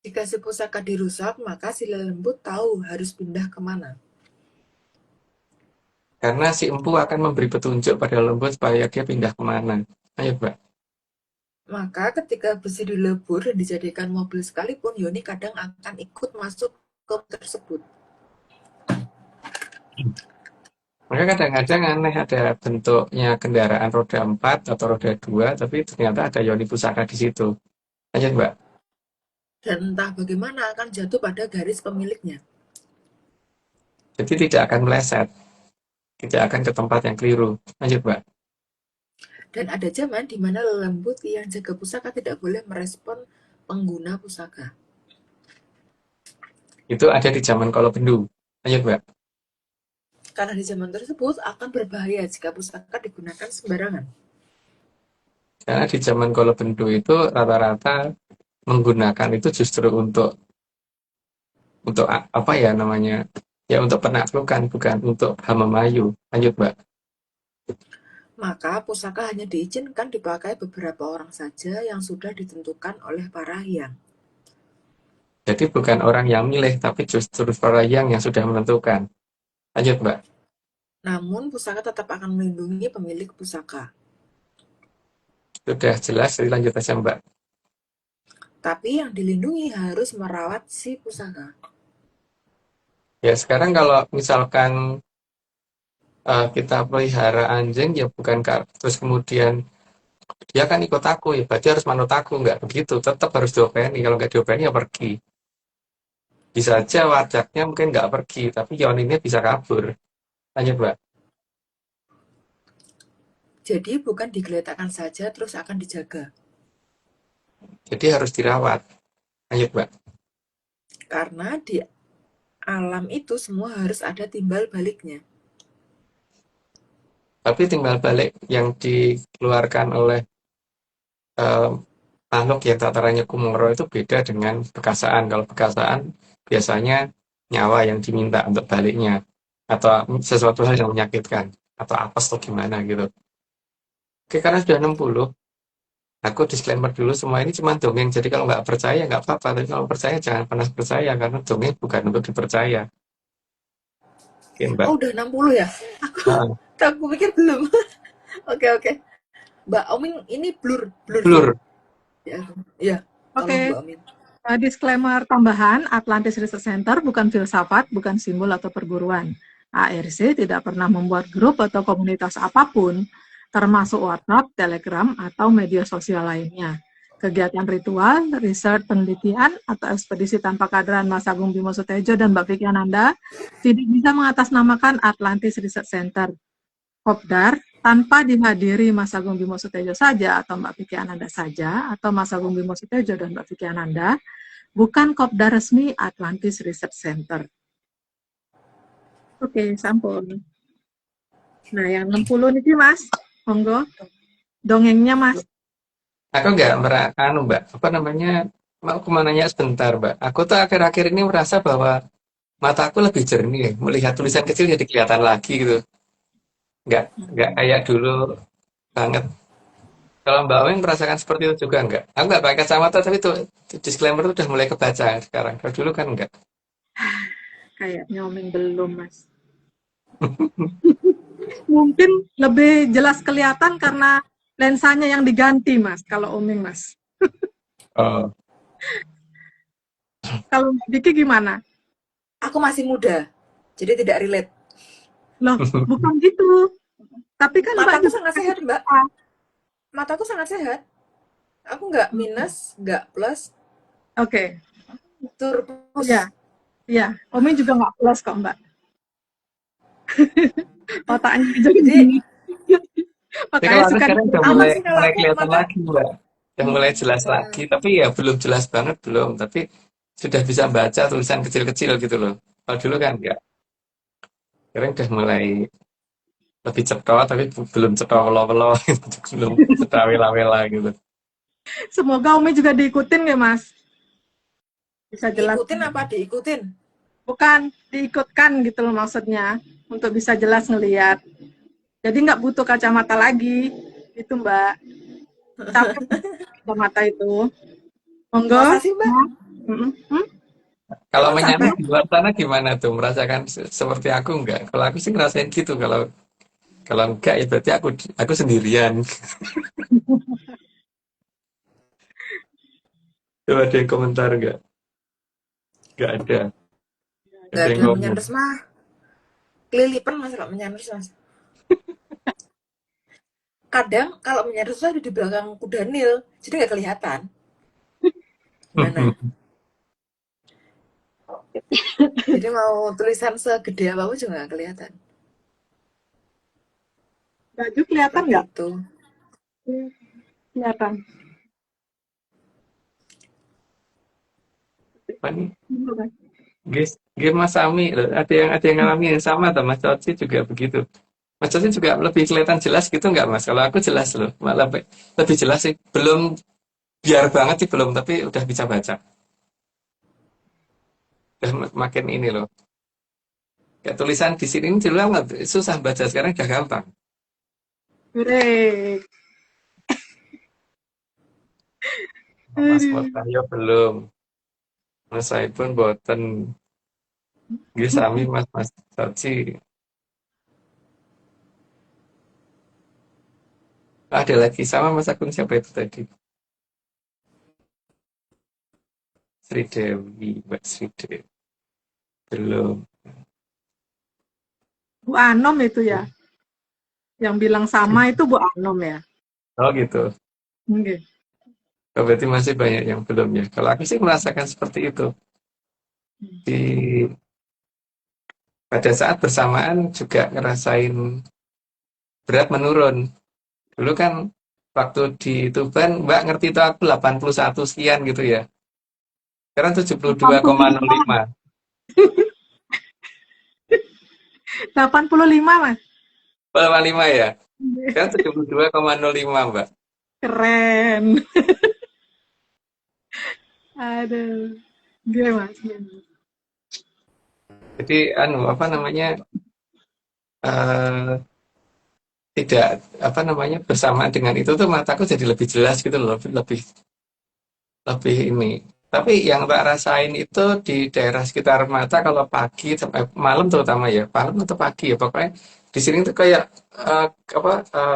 Jika si pusaka dirusak, maka si lembut tahu harus pindah kemana. Karena si empu akan memberi petunjuk pada lembut supaya dia pindah kemana. Ayo, Mbak. Maka ketika besi dilebur dan dijadikan mobil sekalipun, Yoni kadang akan ikut masuk ke tersebut. Maka kadang-kadang aneh ada bentuknya kendaraan roda 4 atau roda 2, tapi ternyata ada yoni pusaka di situ. Lanjut, Mbak. Dan entah bagaimana akan jatuh pada garis pemiliknya. Jadi tidak akan meleset. Tidak akan ke tempat yang keliru. Lanjut, Mbak. Dan ada zaman di mana lembut yang jaga pusaka tidak boleh merespon pengguna pusaka. Itu ada di zaman Kolobendu. Lanjut, Mbak. Karena di zaman tersebut akan berbahaya jika pusaka digunakan sembarangan. Karena di zaman Kolobendu itu rata-rata menggunakan itu justru untuk apa ya namanya? Ya untuk penaklukan, bukan untuk Hamamayu. Lanjut, Mbak. Maka pusaka hanya diizinkan dipakai beberapa orang saja yang sudah ditentukan oleh para hyang. Jadi bukan orang yang milih, tapi justru para yang sudah menentukan. Lanjut, Mbak. Namun pusaka tetap akan melindungi pemilik pusaka. Sudah jelas, jadi lanjut aja, Mbak. Tapi yang dilindungi harus merawat si pusaka. Ya, sekarang kalau misalkan kita pelihara anjing, ya bukan terus kemudian dia kan ikut aku, ya berarti harus manut aku. Nggak begitu, tetap harus diopeni. Kalau nggak diopeni, ya pergi. Bisa aja wajaknya mungkin nggak pergi, tapi Yoninnya bisa kabur. Lanjut, Mbak. Jadi bukan digeletakkan saja terus akan dijaga. Jadi harus dirawat. Lanjut, Mbak. Karena di alam itu semua harus ada timbal baliknya. Tapi timbal balik yang dikeluarkan oleh makhluk yang tatarannya Kumoro itu beda dengan bekasaan. Kalau bekasaan biasanya nyawa yang diminta untuk baliknya. Atau sesuatu hal yang menyakitkan. Atau apes atau gimana gitu. Oke, karena sudah 60, aku disclaimer dulu, semua ini cuma dongeng. Jadi kalau nggak percaya, nggak apa-apa. Tapi kalau percaya, jangan pernah percaya. Karena dongeng bukan untuk dipercaya. Oke, Mbak. Oh, udah 60 ya? Nah, Aku pikir belum. Oke. Mbak Omin ini blur tuh. blur. Ya, tolong Oke, Mbak Omin. disclaimer tambahan, Atlantis Research Center bukan filsafat, bukan simbol atau perguruan. ARC tidak pernah membuat grup atau komunitas apapun, termasuk WhatsApp, Telegram, atau media sosial lainnya. Kegiatan ritual, riset, penelitian, atau ekspedisi tanpa kehadiran Mas Agung Bimo Sutejo dan Mbak Vicky Ananda tidak bisa mengatasnamakan Atlantis Research Center, Kopdar, tanpa dihadiri Mas Agung Bimo Sutejo saja atau Mbak Vicky Ananda saja, atau Mas Agung Bimo Sutejo dan Mbak Vicky Ananda, bukan Kopdar resmi Atlantis Research Center. Oke, sampun. Nah, yang 60 nih Mas, monggo. Dongengnya Mas. Aku nggak anu Mbak, apa namanya, mau aku mau nanya sebentar Mbak. Aku tuh akhir-akhir ini merasa bahwa mata aku lebih jernih, melihat tulisan kecil jadi kelihatan lagi gitu. Nggak kayak dulu banget. Kalau Mbak Weng merasakan seperti itu juga nggak? Aku nggak pakai kacamata tapi tuh disclaimer tuh udah mulai kebaca sekarang. Kalau dulu kan nggak. Kayaknya Oming belum, Mas. Mungkin lebih jelas kelihatan karena lensanya yang diganti, Mas, kalau Oming, Mas. Oh. Kalau Mbak Diki gimana? Aku masih muda, jadi tidak relate. Loh, bukan gitu. Tapi kan Mbak Mataku juga sangat masih sehat, Mbak. muda. Mataku sangat sehat. Aku nggak minus, nggak plus, Oke, iya, surplus. iya. Oming juga nggak plus kok, Mbak. Otaknya aja Jadi gini. Tapi Makanya kalau aku suka sekarang udah aman mulai sih kalau mulai aku kelihatan mata. lagi Mbak. Udah mulai jelas lagi, tapi ya belum jelas banget belum. Tapi sudah bisa baca tulisan kecil-kecil gitu loh. Kalau dulu kan nggak. Sekarang udah mulai lebih cetha tapi belum cetha welo-welo gitu. Belum cetha wela-wela gitu. Semoga Umi juga diikutin ya, Mas. Bisa jelas. Diikutin apa diikutin? Bukan diikutkan gitu loh maksudnya. Untuk bisa jelas ngelihat. Jadi nggak butuh kacamata lagi. Itu Mbak. Capek kacamata itu. Monggo. Masa sih, Mbak? Ya. Mm-mm. Hmm? Kalau Emang menyana capek? di luar sana gimana tuh? Merasakan seperti aku nggak? Kalau aku sih ngerasain gitu. Kalau kalau enggak ya berarti aku sendirian. Tuh ada yang komentar nggak? Nggak ada. Nggak Ada yang ada ngomong. menyanders mah. Kelilipan Mas kalau menyanders, Mas. Kadang kalau menyanders tuh ada di belakang kuda nil, jadi nggak kelihatan. Gimana? Jadi mau tulisan segede apapun juga nggak kelihatan. Baju kelihatan Seperti nggak? itu. Kelihatan. Apa nih? Bener. Guys, game Mas Sami, loh. Ada yang ngalami yang sama, atau Mas Coci juga begitu. Mas Coci juga lebih kelihatan jelas gitu nggak Mas? Kalau aku jelas loh, malah lebih jelas sih. Belum biar banget sih belum, tapi udah bisa baca. Udah makin ini loh. Kayak tulisan di sini ini dulu amat susah baca, sekarang udah gampang. Hore. Mas Aduh. Motayo belum, Mas Saipun boten, nggih sami Mas Coci. Ada lagi sama Mas akun siapa itu tadi? Sri Dewi, Mbak Sri Dewi. Belum. Bu Anom itu ya. Yang bilang sama itu Bu Anom ya. Oh gitu. Oke. Oh, berarti masih banyak yang belum ya. Kalau aku sih merasakan seperti itu. Di pada saat bersamaan juga ngerasain berat menurun. Dulu kan waktu di Tuban, Mbak ngerti itu aku 81 sekian gitu ya. Sekarang 72,05. 85, Mas. 85 ya. Sekarang 72,05 Mbak. Keren. Aduh. Gimana, Mas? Gimana? Jadi anu apa namanya, eh, tidak apa namanya, bersamaan dengan itu tuh mataku jadi lebih jelas gitu loh, lebih lebih lebih ini. Tapi yang tak rasain itu di daerah sekitar mata kalau pagi sampai malam terutama ya, malam atau pagi ya pokoknya di sini tuh kayak eh, apa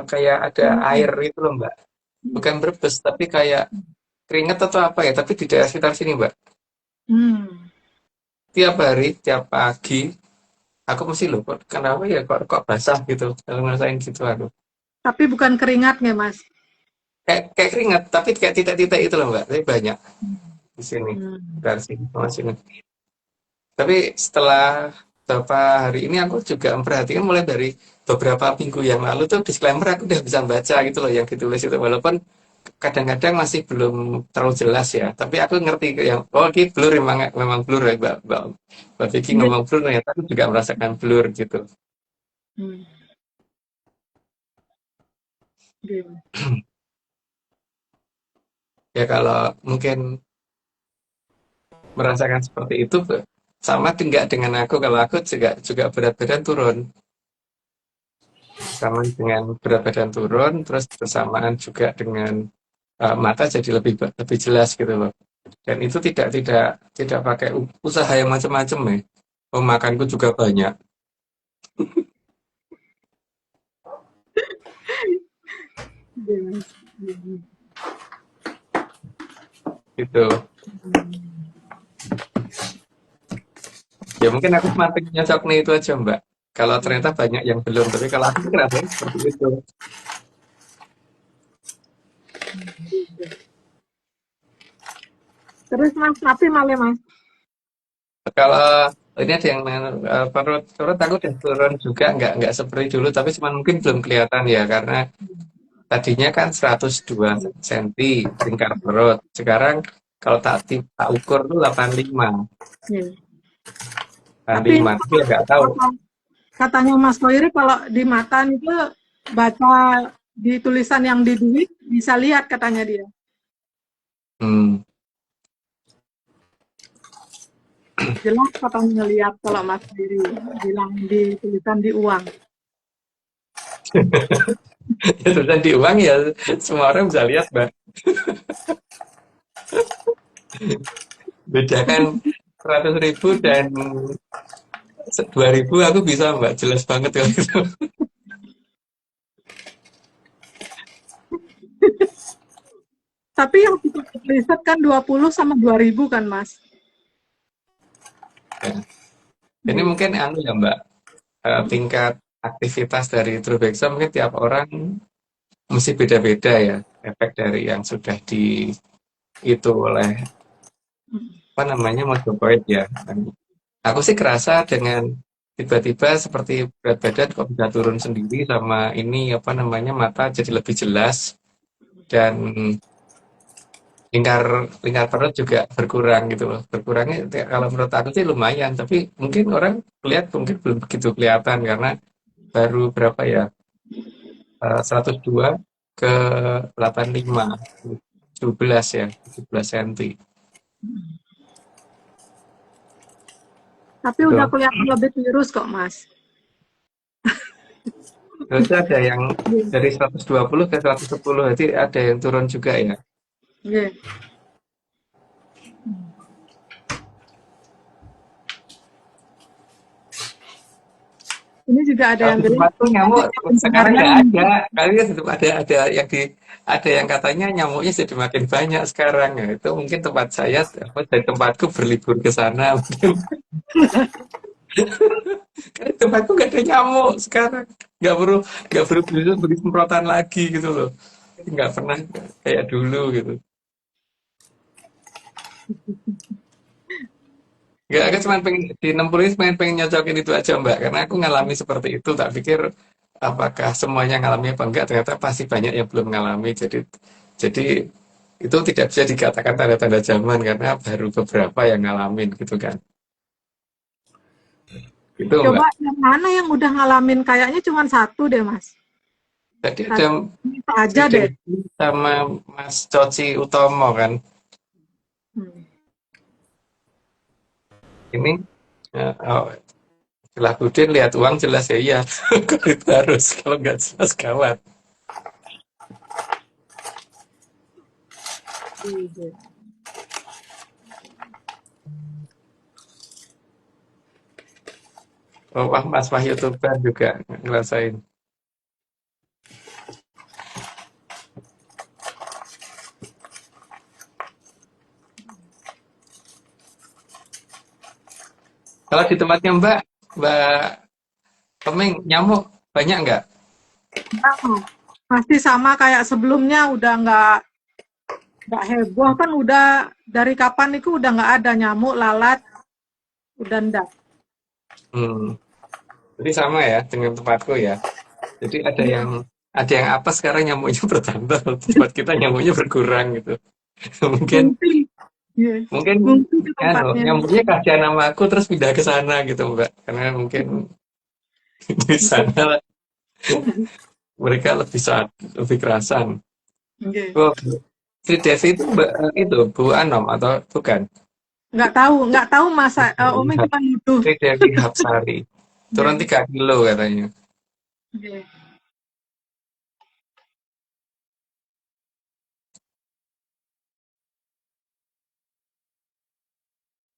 kayak ada air itu loh Mbak. Bukan berbes tapi kayak keringet atau apa ya, tapi di daerah sekitar sini Mbak. Hmm. Tiap hari, tiap pagi aku mesti loh kok kenapa ya kok basah gitu. Kalau ngerasain gitu aku. Tapi bukan keringat nggak, Mas? Kayak keringat tapi kayak titik-titik itu loh Mbak. Tapi banyak di sini. Hmm. Dari sini, sama sini. Tapi setelah beberapa hari ini aku juga memperhatikan mulai dari beberapa minggu yang lalu tuh disclaimer aku udah bisa baca gitu loh yang ditulis itu walaupun kadang-kadang masih belum terlalu jelas ya. Tapi aku ngerti yang oh ini blur memang memang blur ya Mbak Vicky Nggih. ngomong blur ya, aku juga merasakan blur gitu. Hmm. Nggih. Ya kalau mungkin merasakan seperti itu sama enggak dengan aku, kalau aku juga berat badan turun. Sama dengan berat badan turun, terus bersamaan juga dengan mata jadi lebih jelas gitu loh. Dan itu tidak pakai usaha yang macam-macam ya. Oh, makanku juga banyak Iya, Mas. gitu. Ya mungkin aku cuma pengen nyocoknya itu aja Mbak. Kalau ternyata banyak yang belum, tapi kalau aku ngerasain seperti itu. Terus Mas, tapi malah Mas. Kalau ini ada yang perut aku udah turun juga, nggak seperti dulu, tapi cuma mungkin belum kelihatan ya karena tadinya kan 102 cm lingkar perut. Sekarang kalau tak ukur tuh 85, Iya. Tapi 85. Tapi ya nggak tahu. katanya Mas Koiri kalau di mata itu baca di tulisan yang di duit bisa lihat katanya dia. Hmm. Jelas katanya lihat kalau Mas Koiri bilang di tulisan di uang. Ya sudah di uang ya semua orang bisa lihat Mbak. Bedakan 100.000 dan 2.000 aku bisa Mbak, jelas banget kalau itu. Tapi yang kita riset kan 20 sama 2000 kan Mas. Ya. Ini mungkin anu ya Mbak, tingkat aktivitas dari Trubexam mungkin tiap orang mesti beda-beda ya, efek dari yang sudah di itu oleh apa namanya Mojopahit ya. Dan aku sih kerasa dengan tiba-tiba seperti berat badan kok bisa turun sendiri, sama ini apa namanya mata jadi lebih jelas, dan lingkar lingkar perut juga berkurang gitu loh. Berkurangnya kalau menurut aku sih lumayan, tapi mungkin orang lihat mungkin belum begitu kelihatan karena baru berapa ya, 102 ke 85, 17 ya, 17 cm Tapi udah gitu. kelihatan lebih tirus kok Mas. Terus ada yang dari 120 ke 110, jadi ada yang turun juga ya. Iya. Ini juga ada Kalau yang di bilang tempatku nyamuk sekarang pencaharian. nggak ada. Kali ya tetap ada yang katanya nyamuknya jadi makin banyak sekarang. Ya, itu mungkin tempat saya apa dari tempatku berlibur ke sana mungkin. Karena di tempatku nggak ada nyamuk sekarang. Nggak perlu beli semprotan lagi gitu loh. Nggak pernah kayak dulu gitu. Nggak, aku cuma pengen di 60 ini pengen nyocokin itu aja Mbak, karena aku ngalami seperti itu. Tak pikir apakah semuanya ngalami apa enggak, ternyata pasti banyak yang belum ngalami. Jadi itu tidak bisa dikatakan tanda-tanda zaman karena baru beberapa yang ngalamin gitu kan. Itu Coba Mbak. yang mana yang udah ngalamin kayaknya cuma satu deh Mas. Tadi ada Satu kita si aja deh. Devi sama Mas Coci Utomo kan. Hmm. Ini oh, setelah Budin lihat uang jelas ya iya. Kalau itu harus, kalau nggak jelas gawat. Iya. Oh, wah, Mas Wahyu Tuban juga ngerasain. Kalau di tempatnya Mbak Komeng, nyamuk banyak nggak? Nah, masih sama kayak sebelumnya udah nggak heboh kan udah dari kapan itu udah nggak ada nyamuk lalat udah ndak. Hmm, jadi sama ya dengan tempatku ya. Jadi ada yang apa sekarang nyamuknya bertambah, tempat kita nyamuknya berkurang gitu. Mungkin Mungkin, iya. mungkin Mungkin ke tempatnya. nyamuknya kasihan sama aku terus pindah ke sana gitu Mbak. Karena mungkin di sana mereka lebih kerasan. Oke. Oh, Tridevi itu itu Bu Anom atau bukan? Nggak tahu masa Umi cuma nuduh. Tridevi Hapsari. Turun Iya. 3 kilo katanya. Iya.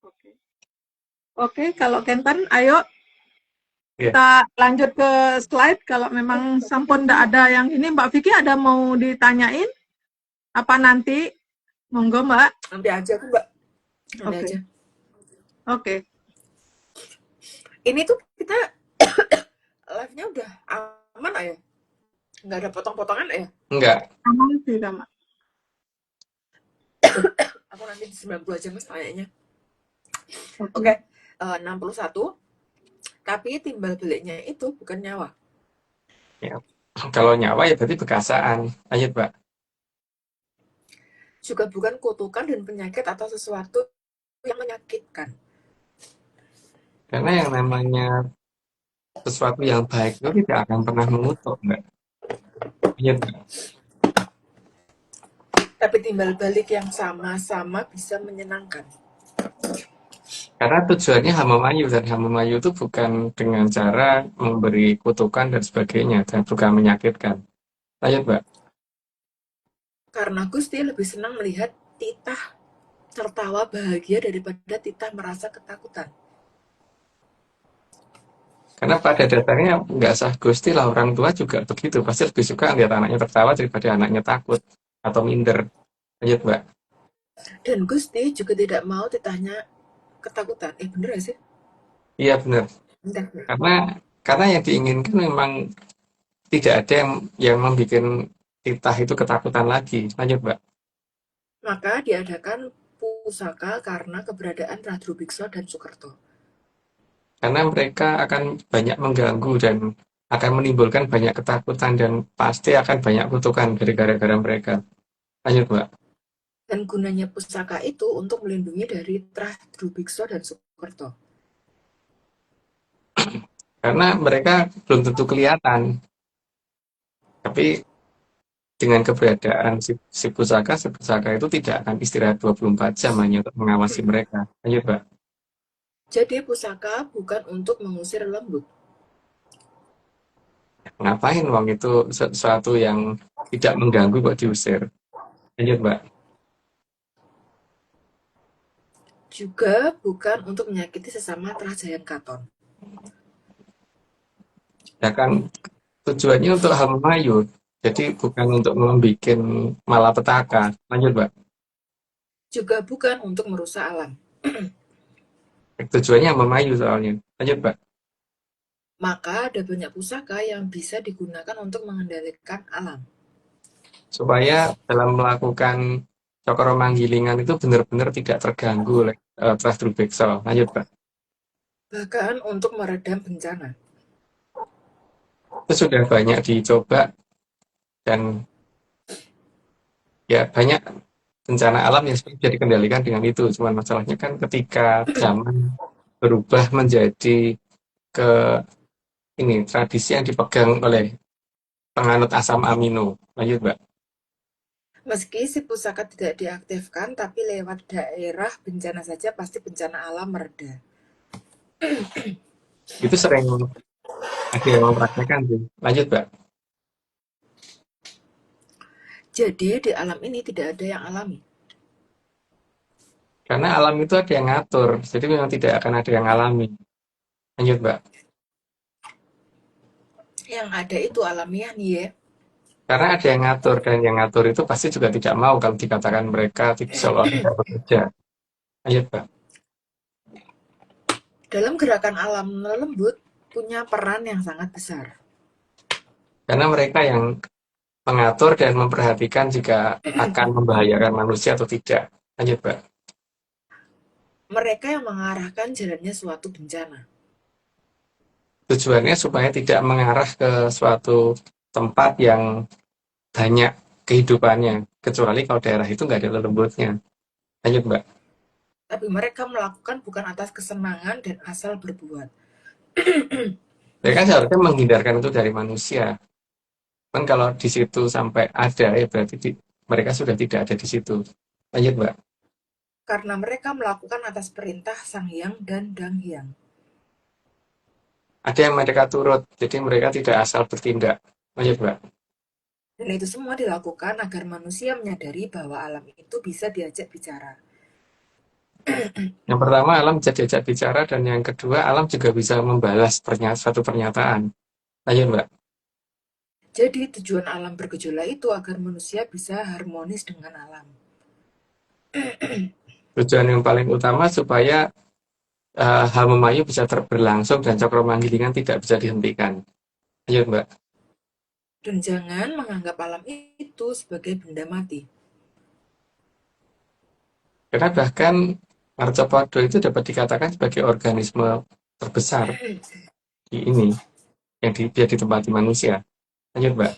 Oke. Oke, kalau Kenten, ayo Ya. kita lanjut ke slide. Kalau memang sampun nggak ada yang ini, Mbak Vicky ada mau ditanyain? Apa nanti? Monggo, Mbak. Nanti aja aku Mbak. Nanti Oke. aja. Oke. Ini tuh kita live-nya udah aman ya? Nggak ada potong-potongan ya? Enggak. Aman sih, Mbak. Aku nanti di 90 aja Mas tanyanya. Oke. Oke, 61. Tapi timbal baliknya itu bukan nyawa. Ya. Kalau nyawa ya berarti bekasaan. Lanjut, Pak. Juga bukan kutukan dan penyakit atau sesuatu yang menyakitkan. Karena yang namanya sesuatu yang baik itu tidak akan pernah mengutuk, Mbak. Lanjut, Mbak. Tapi timbal balik yang sama-sama bisa menyenangkan. Karena tujuannya Hamamayu, dan Hamamayu itu bukan dengan cara memberi kutukan dan sebagainya, dan bukan menyakitkan. Lanjut, Mbak. Karena Gusti lebih senang melihat titah tertawa bahagia daripada titah merasa ketakutan. Karena pada dasarnya nggak sah Gusti lah, orang tua juga begitu. Pasti lebih suka lihat anaknya tertawa daripada anaknya takut atau minder. Lanjut, Mbak. Dan Gusti juga tidak mau titahnya ketakutan. Bener gak sih? Iya, benar. Bentar. Karena yang diinginkan memang tidak ada yang membuat titah itu ketakutan lagi. Lanjut, Mbak. Maka diadakan pusaka karena keberadaan Radru Bikso dan Sukerto. Karena mereka akan banyak mengganggu dan akan menimbulkan banyak ketakutan dan pasti akan banyak kutukan dari gara-gara mereka. Lanjut, Mbak. Dan gunanya pusaka itu untuk melindungi dari Radru Bikso dan Sukerto. Karena mereka belum tentu kelihatan. Tapi dengan keberadaan si pusaka itu tidak akan istirahat 24 jam hanya untuk mengawasi mereka. Lanjut, Mbak. Jadi pusaka bukan untuk mengusir lembut. Ngapain wong itu sesuatu yang tidak mengganggu kok diusir. Lanjut, Mbak. Juga bukan untuk menyakiti sesama Trajayan Katon. Ya kan tujuannya untuk Hamayu. Jadi bukan untuk membuat malapetaka. Lanjut, Mbak. Juga bukan untuk merusak alam. Tujuannya Hamayu soalnya. Lanjut, Mbak. Maka ada banyak pusaka yang bisa digunakan untuk mengendalikan alam. Supaya dalam melakukan cokro manggilingan itu benar-benar tidak terganggu oleh Trastru Bekso. Lanjut, Mbak. Bahkan untuk meredam bencana. Itu sudah banyak dicoba dan ya banyak bencana alam yang sebenarnya bisa dikendalikan dengan itu. Cuman masalahnya kan ketika zaman berubah menjadi ke ini tradisi yang dipegang oleh penganut asam amino. Lanjut, Mbak. Meski si pusaka tidak diaktifkan, tapi lewat daerah bencana saja pasti bencana alam mereda. Itu sering ada yang mempraktekkan sih. Lanjut, Mbak. Jadi di alam ini tidak ada yang alami. Karena alam itu ada yang ngatur, jadi memang tidak akan ada yang alami. Lanjut, Mbak. Yang ada itu alamiah nih ya. Karena ada yang ngatur, dan yang ngatur itu pasti juga tidak mau kalau dikatakan mereka seolah tidak bekerja. Lanjut, Mbak. Dalam gerakan alam lembut punya peran yang sangat besar. Karena mereka yang mengatur dan memperhatikan jika akan membahayakan manusia atau tidak. Lanjut, Mbak. Mereka yang mengarahkan jalannya suatu bencana. Tujuannya supaya tidak mengarah ke suatu tempat yang banyak kehidupannya, kecuali kalau daerah itu nggak ada lembutnya. Lanjut, Mbak. Tapi mereka melakukan bukan atas kesenangan dan asal berbuat. Mereka seharusnya menghindarkan itu dari manusia. Kan kalau di situ sampai ada, ya berarti mereka sudah tidak ada di situ. Lanjut, Mbak. Karena mereka melakukan atas perintah Sang Hyang dan Dang Hyang. Ada yang mereka turut, jadi mereka tidak asal bertindak. Lanjut, Mbak. Dan itu semua dilakukan agar manusia menyadari bahwa alam itu bisa diajak bicara. Yang pertama, alam bisa diajak bicara, dan yang kedua, alam juga bisa membalas suatu pernyataan. Lanjut, Mbak. Jadi tujuan alam bergejolak itu agar manusia bisa harmonis dengan alam. Tujuan yang paling utama supaya Hamemayu bisa berlangsung dan Cokromanggillingan tidak bisa dihentikan. Lanjut, Mbak. Dan jangan menganggap alam itu sebagai benda mati. Karena bahkan Arthropoda itu dapat dikatakan sebagai organisme terbesar di ini, yang dia ditempati manusia. Lanjut, Mbak.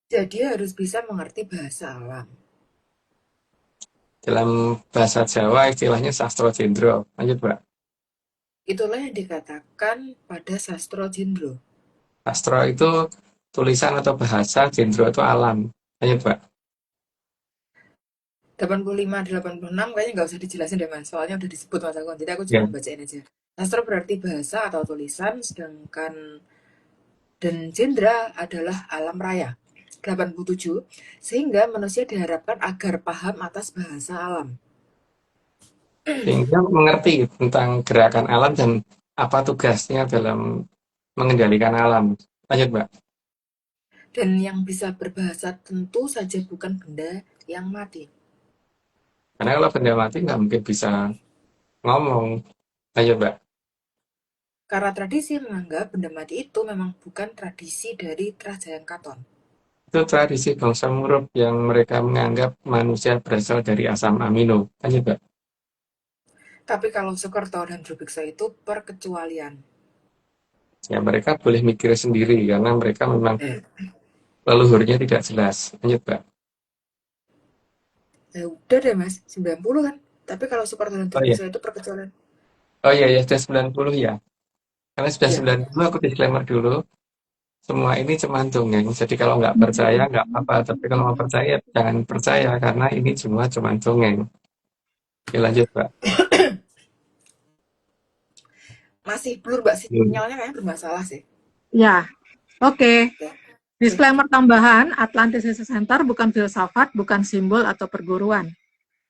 Jadi harus bisa mengerti bahasa alam. Dalam bahasa Jawa istilahnya sastra jendro. Lanjut, Mbak. Itulah yang dikatakan pada sastro jendro. Sastra itu tulisan atau bahasa, jendro itu alam. Lanjut, Mbak. 85-86 kayaknya nggak usah dijelasin deh mas, soalnya udah disebut mas Agung, jadi aku cuma Ya. bacain aja. Sastro berarti bahasa atau tulisan, sedangkan dan jendra adalah alam raya. 87, sehingga manusia diharapkan agar paham atas bahasa alam. Sehingga mengerti tentang gerakan alam dan apa tugasnya dalam mengendalikan alam. Lanjut, Mbak. Dan yang bisa berbahasa tentu saja bukan benda yang mati. Karena kalau benda mati nggak mungkin bisa ngomong. Lanjut, Mbak. Karena tradisi menganggap benda mati itu memang bukan tradisi dari Trajayang Katon. Itu tradisi bangsa Murup yang mereka menganggap manusia berasal dari asam amino. Lanjut, Mbak. Tapi kalau Soekerto dan Drubiksa itu perkecualian. Ya, mereka boleh mikir sendiri karena mereka memang leluhurnya tidak jelas. Lanjut, Mbak. Udah deh mas, 90 kan. Tapi kalau Soekerto dan Oh iya, Drubiksa itu perkecualian. oh iya, ya sudah 90 ya. Karena sudah Iya. 90 aku disclaimer dulu. Semua ini cuma dongeng. Jadi kalau nggak percaya nggak apa-apa. Tapi kalau mau percaya jangan percaya karena ini semua cuma dongeng. Oke, lanjut, Mbak. Masih blur mbak, Hmm. sinyalnya kayaknya bermasalah sih. Ya, oke. Oke. Disclaimer tambahan, Atlantis Research Center bukan filsafat, bukan simbol atau perguruan.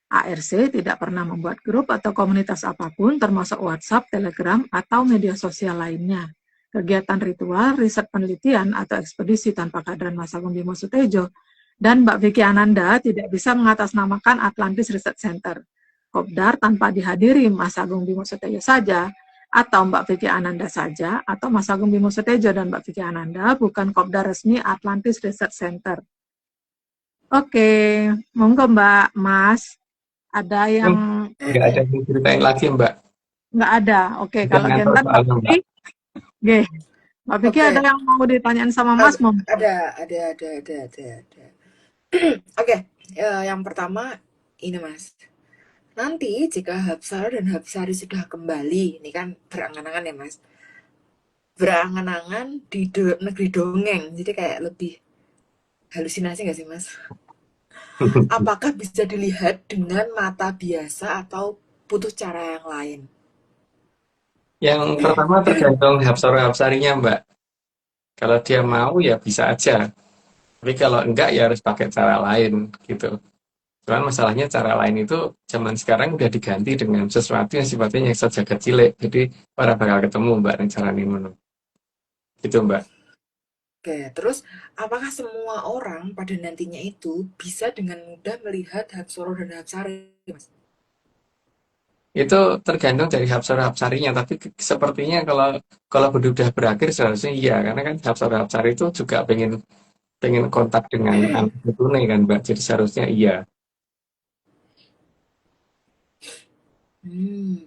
ARC tidak pernah membuat grup atau komunitas apapun, termasuk WhatsApp, Telegram, atau media sosial lainnya. Kegiatan ritual, riset penelitian, atau ekspedisi tanpa kehadiran Mas Agung Bimo Sutejo dan Mbak Vicky Ananda tidak bisa mengatasnamakan Atlantis Research Center. Kopdar tanpa dihadiri Mas Agung Bimo Sutejo saja, atau Mbak Vicky Ananda saja, atau Mas Agung Bimo Sutejo dan Mbak Vicky Ananda bukan kopdar resmi Atlantis Research Center. Oke, monggo Mbak, Mas. Ada yang Nggak ada yang ceritain lagi, Mbak. nggak ada. Oke, Udah kalau ngantor Gentan Mbak soalnya, Mbak. Vicky, Oke. Mbak Vicky Oke. ada yang mau ditanyain sama Mas, mau? Ada. Oke, yang pertama ini mas. Nanti jika Hapsara dan Hapsari sudah kembali, ini kan berangan-angan ya mas. Berangan-angan di negeri dongeng, jadi kayak lebih halusinasi nggak sih mas? Apakah bisa dilihat dengan mata biasa atau butuh cara yang lain? Yang pertama tergantung Hapsara-Hapsarinya, Mbak. Kalau dia mau ya bisa aja. Tapi kalau enggak ya harus pakai cara lain gitu. Cuman masalahnya cara lain itu zaman sekarang udah diganti dengan sesuatu yang sifatnya yang saja cilik. Jadi orang bakal ketemu, Mbak, dengan cara ini. Gitu, Mbak. Oke, terus apakah semua orang pada nantinya itu bisa dengan mudah melihat Hapsara dan Hapsari, mas? Itu tergantung dari Hapsara-Hapsarinya, tapi sepertinya kalau udah berakhir seharusnya iya, karena kan Hapsara-Hapsari itu juga pengen kontak dengan anak Neptune kan, Mbak. Jadi seharusnya iya. Hmm.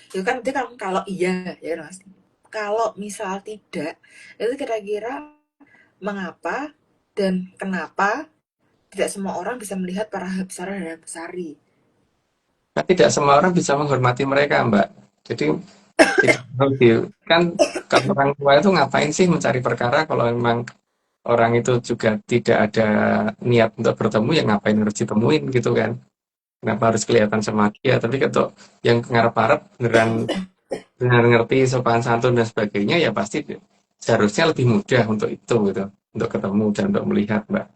Itu kan itu kan kalau iya ya mas. Kalau misal tidak, itu kira-kira mengapa dan kenapa tidak semua orang bisa melihat para Hapsara dan Hapsari? Kan tidak semua orang bisa menghormati mereka, Mbak. Jadi tidak perlu kan kalau orang tua itu ngapain sih mencari perkara kalau memang orang itu juga tidak ada niat untuk bertemu, ya ngapain harus ditemuin gitu kan. Kenapa harus kelihatan sama dia? Tapi kalau yang ngarep-arep beneran benar ngerti sopan santun dan sebagainya, ya pasti seharusnya lebih mudah untuk itu gitu, untuk ketemu dan untuk melihat, Mbak.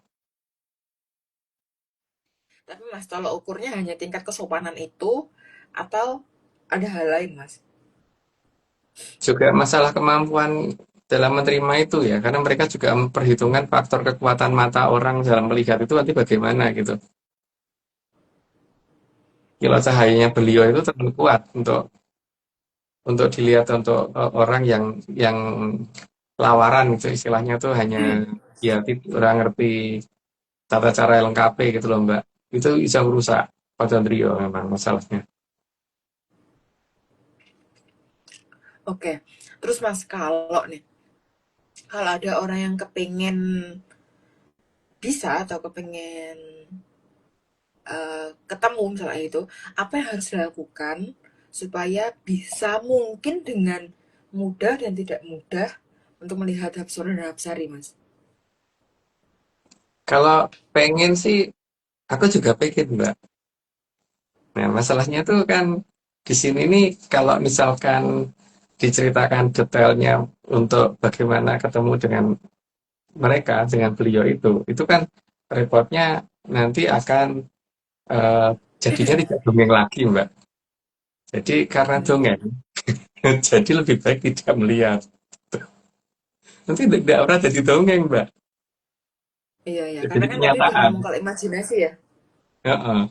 Tapi Mas, tolak ukurnya hanya tingkat kesopanan itu atau ada hal lain, Mas? Juga masalah kemampuan dalam menerima itu ya, karena mereka juga memperhitungkan faktor kekuatan mata orang dalam melihat itu nanti bagaimana gitu. Kilau cahayanya beliau itu terlalu kuat untuk dilihat untuk orang yang lawaran gitu, istilahnya tuh hanya ya orang ngerti tata cara LKP gitu loh Mbak. Itu bisa merusak Pak Condrio memang masalahnya. Oke. Terus Mas, kalau ada orang yang kepengen bisa atau kepengen ketemu misalnya itu, apa yang harus dilakukan supaya bisa mungkin dengan mudah dan tidak mudah untuk melihat Hapsora dan Hapsari, Mas? Kalau pengen sih, aku juga pengen Mbak. Nah masalahnya tuh kan di sini nih kalau misalkan diceritakan detailnya untuk bagaimana ketemu dengan mereka, dengan beliau itu kan repotnya nanti akan eh, jadinya tidak dongeng lagi Mbak. Jadi karena dongeng, Hmm, jadi lebih baik tidak melihat. Nanti tidak pernah jadi dongeng, Mbak. iya ya, Jadi karena kan tadi udah kenyataan. ngomong kalau imajinasi ya. Heeh.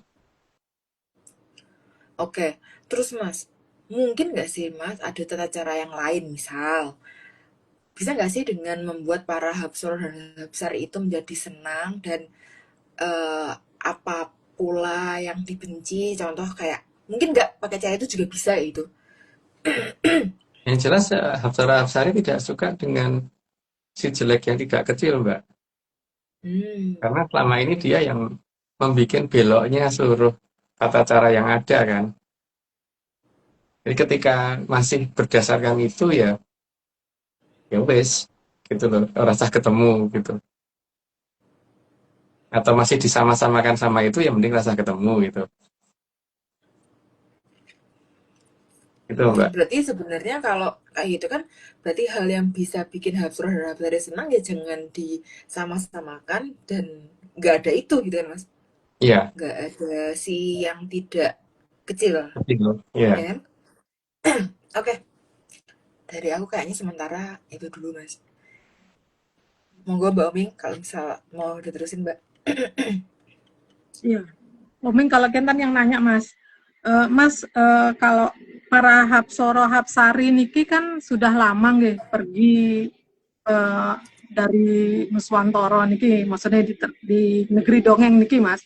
Oke, terus Mas, mungkin nggak sih Mas ada tata cara yang lain misal, bisa nggak sih dengan membuat para Hapsora dan Hapsari itu menjadi senang dan eh, apa pula yang dibenci, contoh kayak mungkin nggak pakai cara itu juga bisa itu. Yang jelas Hapsara Hapsari tidak suka dengan si jelek yang tidak kecil, Mbak. Hmm, Karena selama ini dia yang membuat beloknya seluruh tata cara yang ada kan. Jadi ketika masih berdasarkan itu ya, ya wes, gitu loh, rasa ketemu gitu. Atau masih disama-samakan sama itu, ya mending rasa ketemu gitu. Gitu, Mbak. berarti sebenarnya kalau kayak gitu kan, berarti hal yang bisa bikin Hapsora dan Hapsari senang ya jangan disama-samakan dan nggak ada itu gitu kan Mas, Iya, nggak ada si yang tidak kecil, betul. ya Iya. kan? Oke, dari aku kayaknya sementara itu dulu Mas. Monggo Mbak Oming kalau misal mau diterusin Mbak. Iya. Oming kalau Kentan yang nanya Mas, Mas kalau para Hapsoro Hapsari niki kan sudah lama nggih pergi eh, dari Nuswantoro niki, maksudnya di negeri dongeng niki Mas.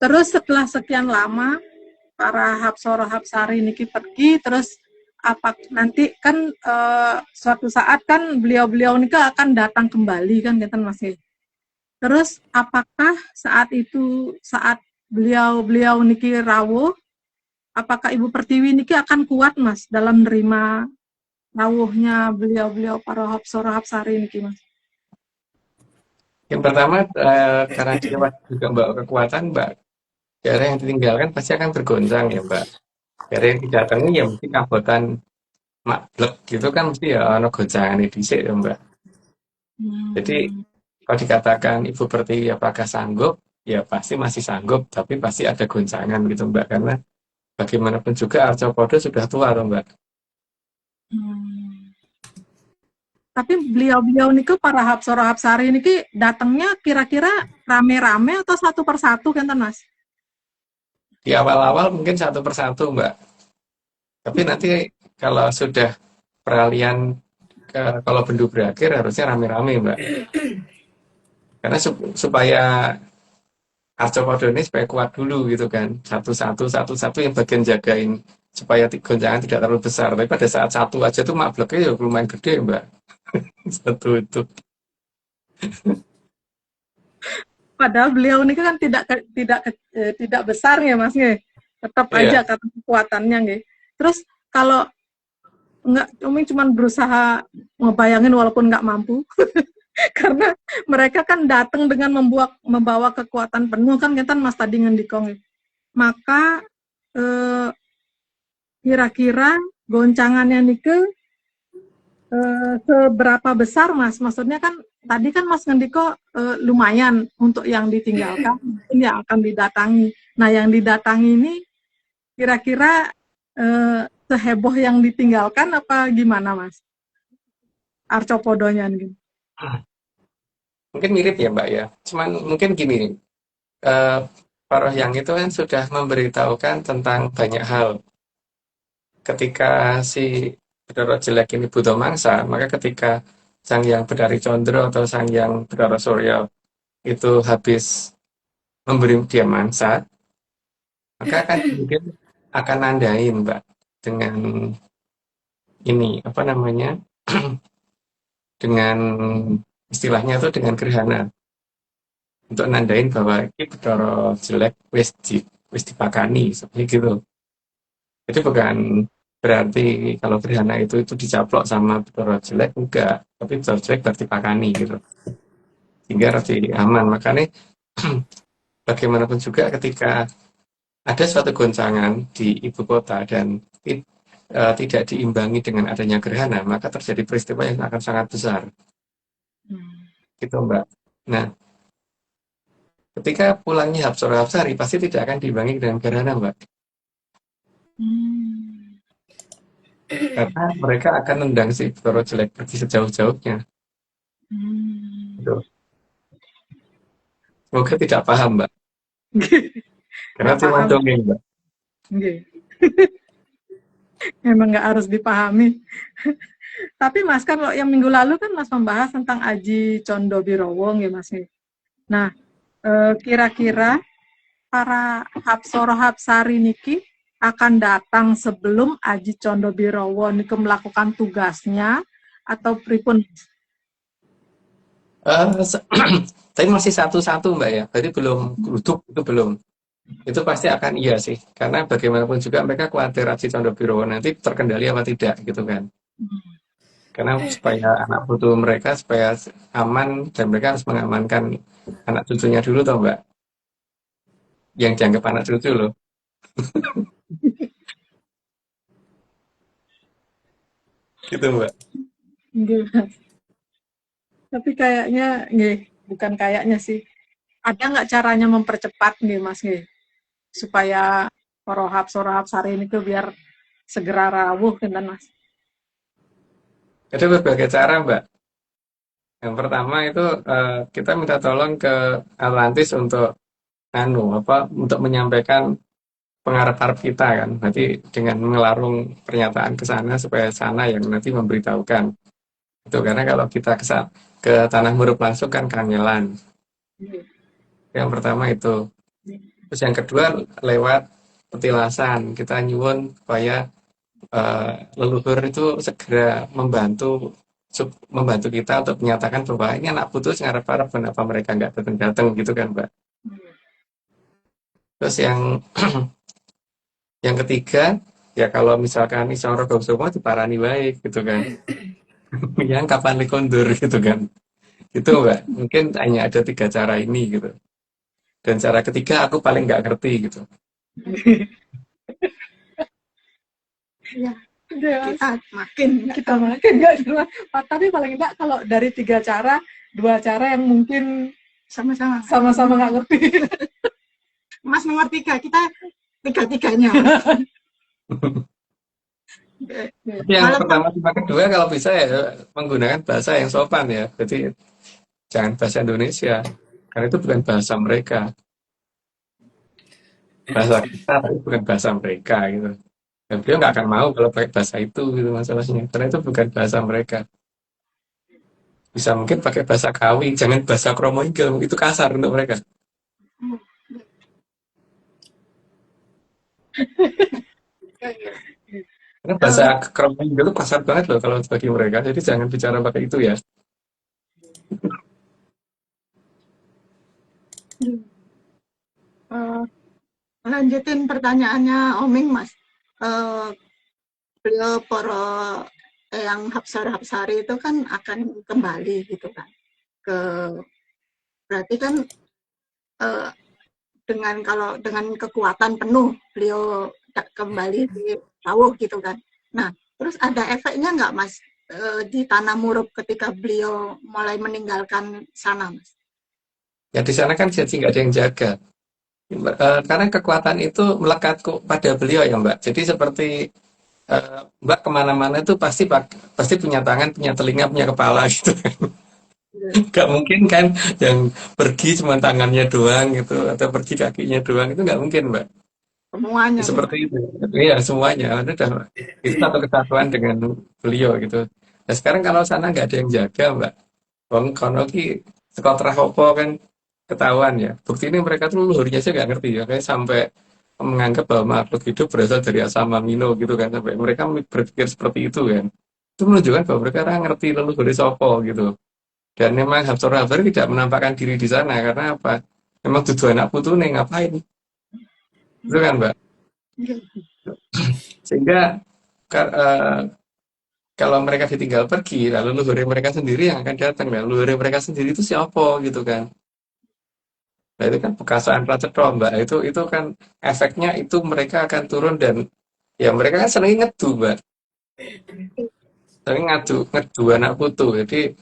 Terus setelah sekian lama para Hapsoro Hapsari niki pergi, terus apa nanti kan suatu saat kan beliau-beliau niki akan datang kembali kan Kentan Mas. Terus apakah saat itu saat beliau-beliau niki rawuh, apakah Ibu Pertiwi niki akan kuat Mas dalam menerima rawuhnya beliau-beliau para Hapsora Hapsari niki Mas? Yang pertama, karena dia pasti juga membawa kekuatan, Mbak. Daerah yang ditinggalkan pasti akan bergoncang ya, Mbak. Daerah yang didatangi ya mesti kabotan maklek gitu kan mesti ya ono goncangan dhisik ya, Mbak. Jadi Hmm, kalau dikatakan Ibu Pertiwi apakah sanggup, ya pasti masih sanggup, tapi pasti ada goncangan gitu, Mbak. Karena bagaimanapun juga Arcopodo sudah tua, loh, Mbak. hmm. Tapi beliau-beliau niki para Hapsora Hapsari niki datangnya kira-kira rame-rame atau satu persatu kan Mas? Di awal-awal mungkin satu persatu, Mbak. Tapi nanti kalau sudah peralihan kalau bendu berakhir harusnya rame-rame, Mbak. Karena supaya Arcopodo ini supaya kuat dulu gitu kan. Satu-satu yang bagian jagain supaya goncangan tidak terlalu besar. Tapi pada saat satu aja tuh mableknya ya lumayan gede, Mbak. Satu itu. Padahal beliau ini kan tidak besar ya Mas nggih. Tetap aja Iya. karena kekuatannya nggih. Terus kalau nggak Umi cuma berusaha ngebayangin walaupun nggak mampu. Karena mereka kan datang dengan membawa kekuatan penuh kan kita Mas tadi ngendikong. Maka kira-kira goncangannya nike seberapa besar Mas? Maksudnya kan tadi kan Mas ngendiko lumayan untuk yang ditinggalkan, mungkin yang akan didatangi. Nah, yang didatangi ini kira-kira seheboh yang ditinggalkan apa gimana Mas? Arcopodonya nih. Mungkin mirip ya Mbak ya. Cuman mungkin gini, Parohyang itu kan sudah memberitahukan tentang banyak hal. Ketika si Bathara jelek ini butuh mangsa, maka ketika Sang Hyang Bathari Condro atau Sang Hyang Bathara Surya itu habis memberi dia mangsa, maka akan mungkin akan nandain Mbak dengan ini apa namanya dengan istilahnya itu dengan gerhana untuk nandain bahwa ini Bathara jelek wis dipakani seperti gitu. Jadi bukan berarti kalau gerhana itu dicaplok sama Bathara jelek enggak, tapi Bathara jelek berarti pakani gitu. Sehingga lebih aman. Makanya bagaimanapun juga ketika ada suatu goncangan di ibu kota dan tidak diimbangi dengan adanya gerhana, maka terjadi peristiwa yang akan sangat besar. Gitu Mbak. Nah, ketika pulangnya Hapsara Hapsari pasti tidak akan diimbangi dengan gerhana Mbak. Karena mereka akan nendang si Bathara jelek pergi sejauh-jauhnya. Gitu. Semoga tidak paham Mbak. Karena cuma dongeng Mbak. Memang nggak harus dipahami. Tapi Mas kan yang minggu lalu kan Mas membahas tentang Aji Condo Birowo ya Mas. Nah, kira-kira para Hapsara Hapsari niki akan datang sebelum Aji Condo Birowo niki melakukan tugasnya atau pripun? Tapi masih satu-satu Mbak ya. Berarti belum geruduk itu belum. Itu pasti akan iya sih. Karena bagaimanapun juga mereka khawatir Aji Condo Birowo nanti terkendali apa tidak gitu kan. Karena supaya anak putu mereka supaya aman dan mereka harus mengamankan anak cucunya dulu toh Mbak. Yang dianggap anak cucu loh. Gitu Mbak. Tapi kayaknya bukan kayaknya sih. Ada nggak caranya mempercepat nih Mas supaya para Hapsara Hapsari ini tuh biar segera rawuh kan Mas? Ada berbagai cara Mbak. Yang pertama itu kita minta tolong ke Atlantis untuk untuk menyampaikan pengharap-harap kita kan. Nanti dengan mengelarung pernyataan ke sana supaya sana yang nanti memberitahukan. Itu karena kalau kita ke Tanah Murup langsung kan kangelan. Yang pertama itu. Terus yang kedua lewat petilasan. Kita nyuwun supaya leluhur itu segera membantu kita untuk menyatakan bahwa ini anak putus ngarep-arep kenapa mereka nggak datang gitu kan Mbak. Terus yang ketiga ya kalau misalkan Isoro Gausumo diparani baik gitu kan. Yang kapan dikondur gitu kan. Itu Mbak, mungkin hanya ada 3 cara ini gitu. Dan cara ketiga aku paling nggak ngerti gitu. Ya, kita makin nggak jelas. Tapi paling enggak kalau dari 3 cara, 2 cara yang mungkin sama-sama nggak ngerti. Mas mengerti gak? Kita tiga-tiganya. Yang pertama sama kedua kalau bisa ya menggunakan bahasa yang sopan ya. Jadi jangan bahasa Indonesia. Karena itu bukan bahasa mereka. Bahasa kita tapi bukan bahasa mereka gitu. Dan beliau nggak akan mau kalau pakai bahasa itu gitu masalahnya. Karena itu bukan bahasa mereka. Bisa mungkin pakai bahasa Kawi, jangan bahasa Kromo Inggil, itu kasar untuk mereka. Karena bahasa Kromo Inggil itu kasar banget loh kalau bagi mereka, jadi jangan bicara pakai itu ya. Lanjutin pertanyaannya Oming Mas. Beliau para yang Hapsara Hapsari itu kan akan kembali gitu kan. ke berarti kan eh, dengan kekuatan penuh beliau kembali di Rawuh gitu kan. Nah, terus ada efeknya nggak Mas di Tanah Murub ketika beliau mulai meninggalkan sana Mas? Ya di sana kan jadi nggak ada yang jaga. Karena kekuatan itu melekat pada beliau ya Mbak. Jadi seperti Mbak kemana-mana itu pasti punya tangan, punya telinga, punya kepala gitu. Nggak mungkin kan yang pergi cuma tangannya doang gitu atau pergi kakinya doang itu nggak mungkin Mbak. Semuanya gitu. Seperti itu. Iya semuanya. Itu satu kesatuan dengan beliau gitu. Nah sekarang kalau sana nggak ada yang jaga Mbak. Wong kono ki sekolah opo kan ketahuan ya. Bukti ini mereka tuh leluhurnya sih nggak ngerti ya. Kayak sampai menganggap bahwa makhluk hidup berasal dari asam amino gitu kan. Sampai mereka berpikir seperti itu kan. Itu menunjukkan bahwa mereka orang ngerti leluhur sopo gitu. Dan memang Habsor tidak menampakkan diri di sana karena apa? Memang tujuan anak putu nih ngapain? Itu kan Mbak. Sehingga kalau mereka ditinggal pergi, lalu leluhur mereka sendiri yang akan datang. Nah, leluhur mereka sendiri itu siapa gitu kan? Nah, itu kan bekasaan Pracedo, Mbak. Itu kan efeknya itu mereka akan turun dan ya mereka kan sering ngedu, Mbak. Sering ngedu anak putu. Jadi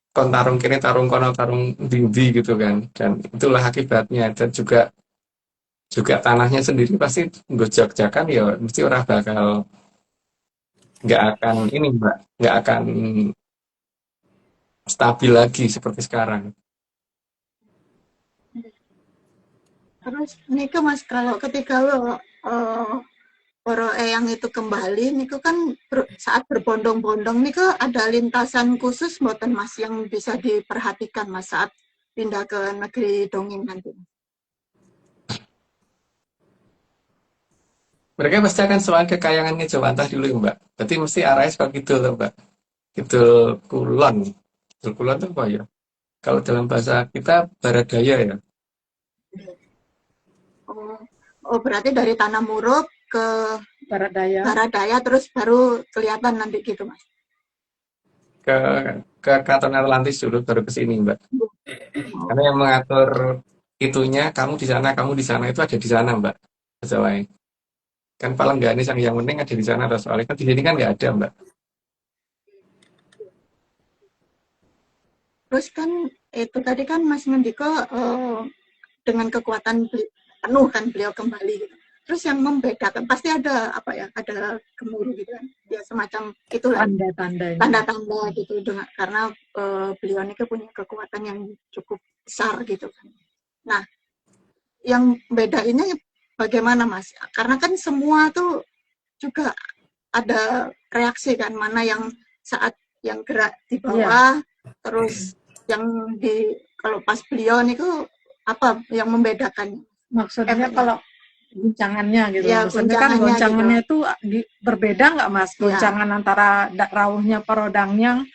kon tarung kini tarung kono tarung dindi gitu kan. Dan itulah akibatnya dan juga tanahnya sendiri pasti gojak-jakan ya mesti orang bakal nggak akan ini, Mbak. Nggak akan stabil lagi seperti sekarang. Terus Nika Mas kalau ketika Poro Eyang itu kembali, niku kan saat berbondong-bondong, niku ada lintasan khusus mboten Mas yang bisa diperhatikan Mas saat pindah ke negeri dongeng nanti? Mereka pasti akan soal kekayangannya Jawantah dulu ya, Mbak. Berarti mesti arahnya seperti itu loh, Mbak. Kidul Kulon. Kidul Kulon itu apa ya? Kalau dalam bahasa kita Barat Daya ya. Oh berarti dari Tanah Murub ke Barat Daya. Barat Daya terus baru kelihatan nanti gitu Mas? Ke Keraton Atlantis dulu baru ke sini, Mbak. Karena yang mengatur itunya kamu di sana itu ada di sana, Mbak. Masalahnya. Kan Palengganis yang penting ada di sana soalnya kan di sini kan nggak ada, Mbak. Terus kan itu tadi kan Mas Ngendiko dengan kekuatan penuh kan beliau kembali gitu. Terus yang membedakan pasti ada apa ya? Ada gemuruh gitu kan. Ya semacam itulah tanda-tanda gitu dengan karena beliau ini punya kekuatan yang cukup besar gitu kan. Nah, yang beda ini bagaimana Mas? Karena kan semua tuh juga ada reaksi kan mana yang saat yang gerak di bawah terus yang di kalau pas beliau niku apa yang membedakan Maksudnya efeknya? kalau goncangannya gitu. Ya, Maksudnya kan goncangannya itu berbeda nggak Mas? Ya. Goncangan antara rawuhnya Parodangnya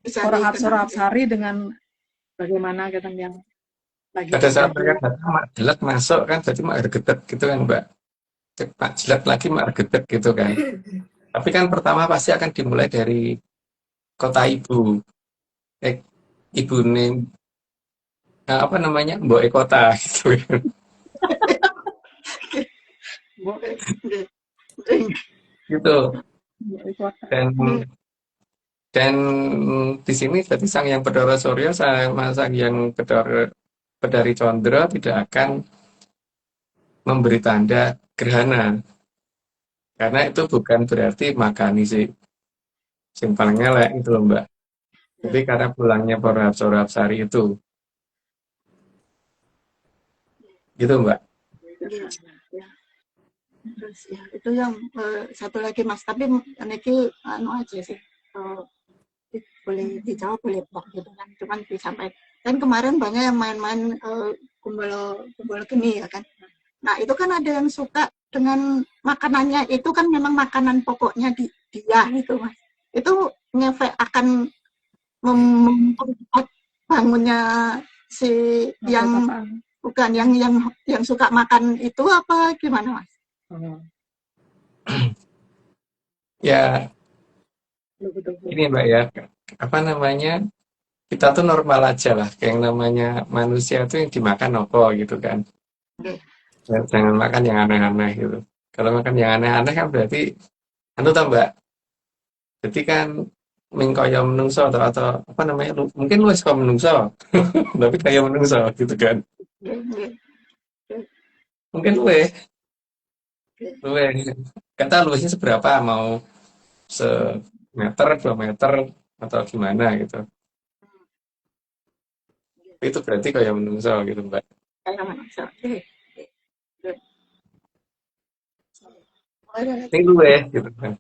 Hapsor Hapsari dengan bagaimana gitu yang lagi Pada saat mereka datang mak jelat masuk kan jadi mak gergetet gitu kan, Mbak. Mak jelat lagi mak gergetet gitu kan. Tapi kan pertama pasti akan dimulai dari kota ibu. Ibu nih apa namanya? Mbok kota gitu kan. Gitu. Dan di sini berarti sang yang Bedoro Suryo sama sang yang Bedari Condro tidak akan memberi tanda gerhana. Karena itu bukan berarti makani sih. Yang paling ngelek itu loh, Mbak. Jadi karena pulangnya para Hapsari itu. Gitu, Mbak. Ya. Terus ya itu yang satu lagi Mas, tapi niki aja sih. Boleh dijawab boleh Pak gitu kan, cuman disampaikan. Dan kemarin banyak yang main-main kumpul geni ya kan. Nah itu kan ada yang suka dengan makanannya itu kan memang makanan pokoknya dia gitu Mas. Itu ngefek akan mempercepat bangunnya si yang bukan yang suka makan itu apa gimana Mas? Ya ini Mbak ya, apa namanya? kita tuh normal aja lah. Kayak yang namanya manusia tuh yang dimakan apa gitu kan. Oke. Jangan makan yang aneh-aneh gitu. Kalau makan yang aneh-aneh kan berarti anu tau Mbak, berarti kan ming kaya menungso atau apa namanya mungkin lu suka menungso tapi kayak menungso gitu kan. Oke. Oke. Mungkin luwe kata luwesnya seberapa mau semeter 2 meter atau gimana gitu. Itu berarti kayak menungso gitu Mbak. Kayak manusia. Oke. Oke. Boleh Ini lagi. luwe gitu kan.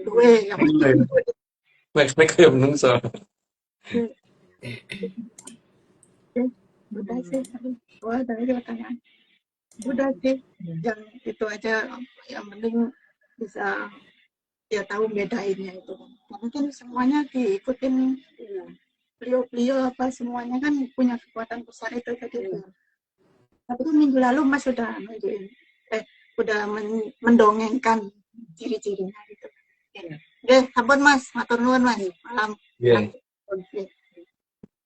Dua yang Ini luwe. Maksudnya kayak menungso. udah sih. Wah, dari pertanyaan. Udah sih. Yang itu aja yang penting bisa ya tahu bedainnya itu. Karena kan semuanya diikutin beliau-beliau apa semuanya kan punya kekuatan besar itu tadi. Tapi kan minggu lalu Mas sudah nunjukin, udah mendongengkan ciri-cirinya gitu. Oke, sampun Mas, matur nuwun Mas. Malam. Iya.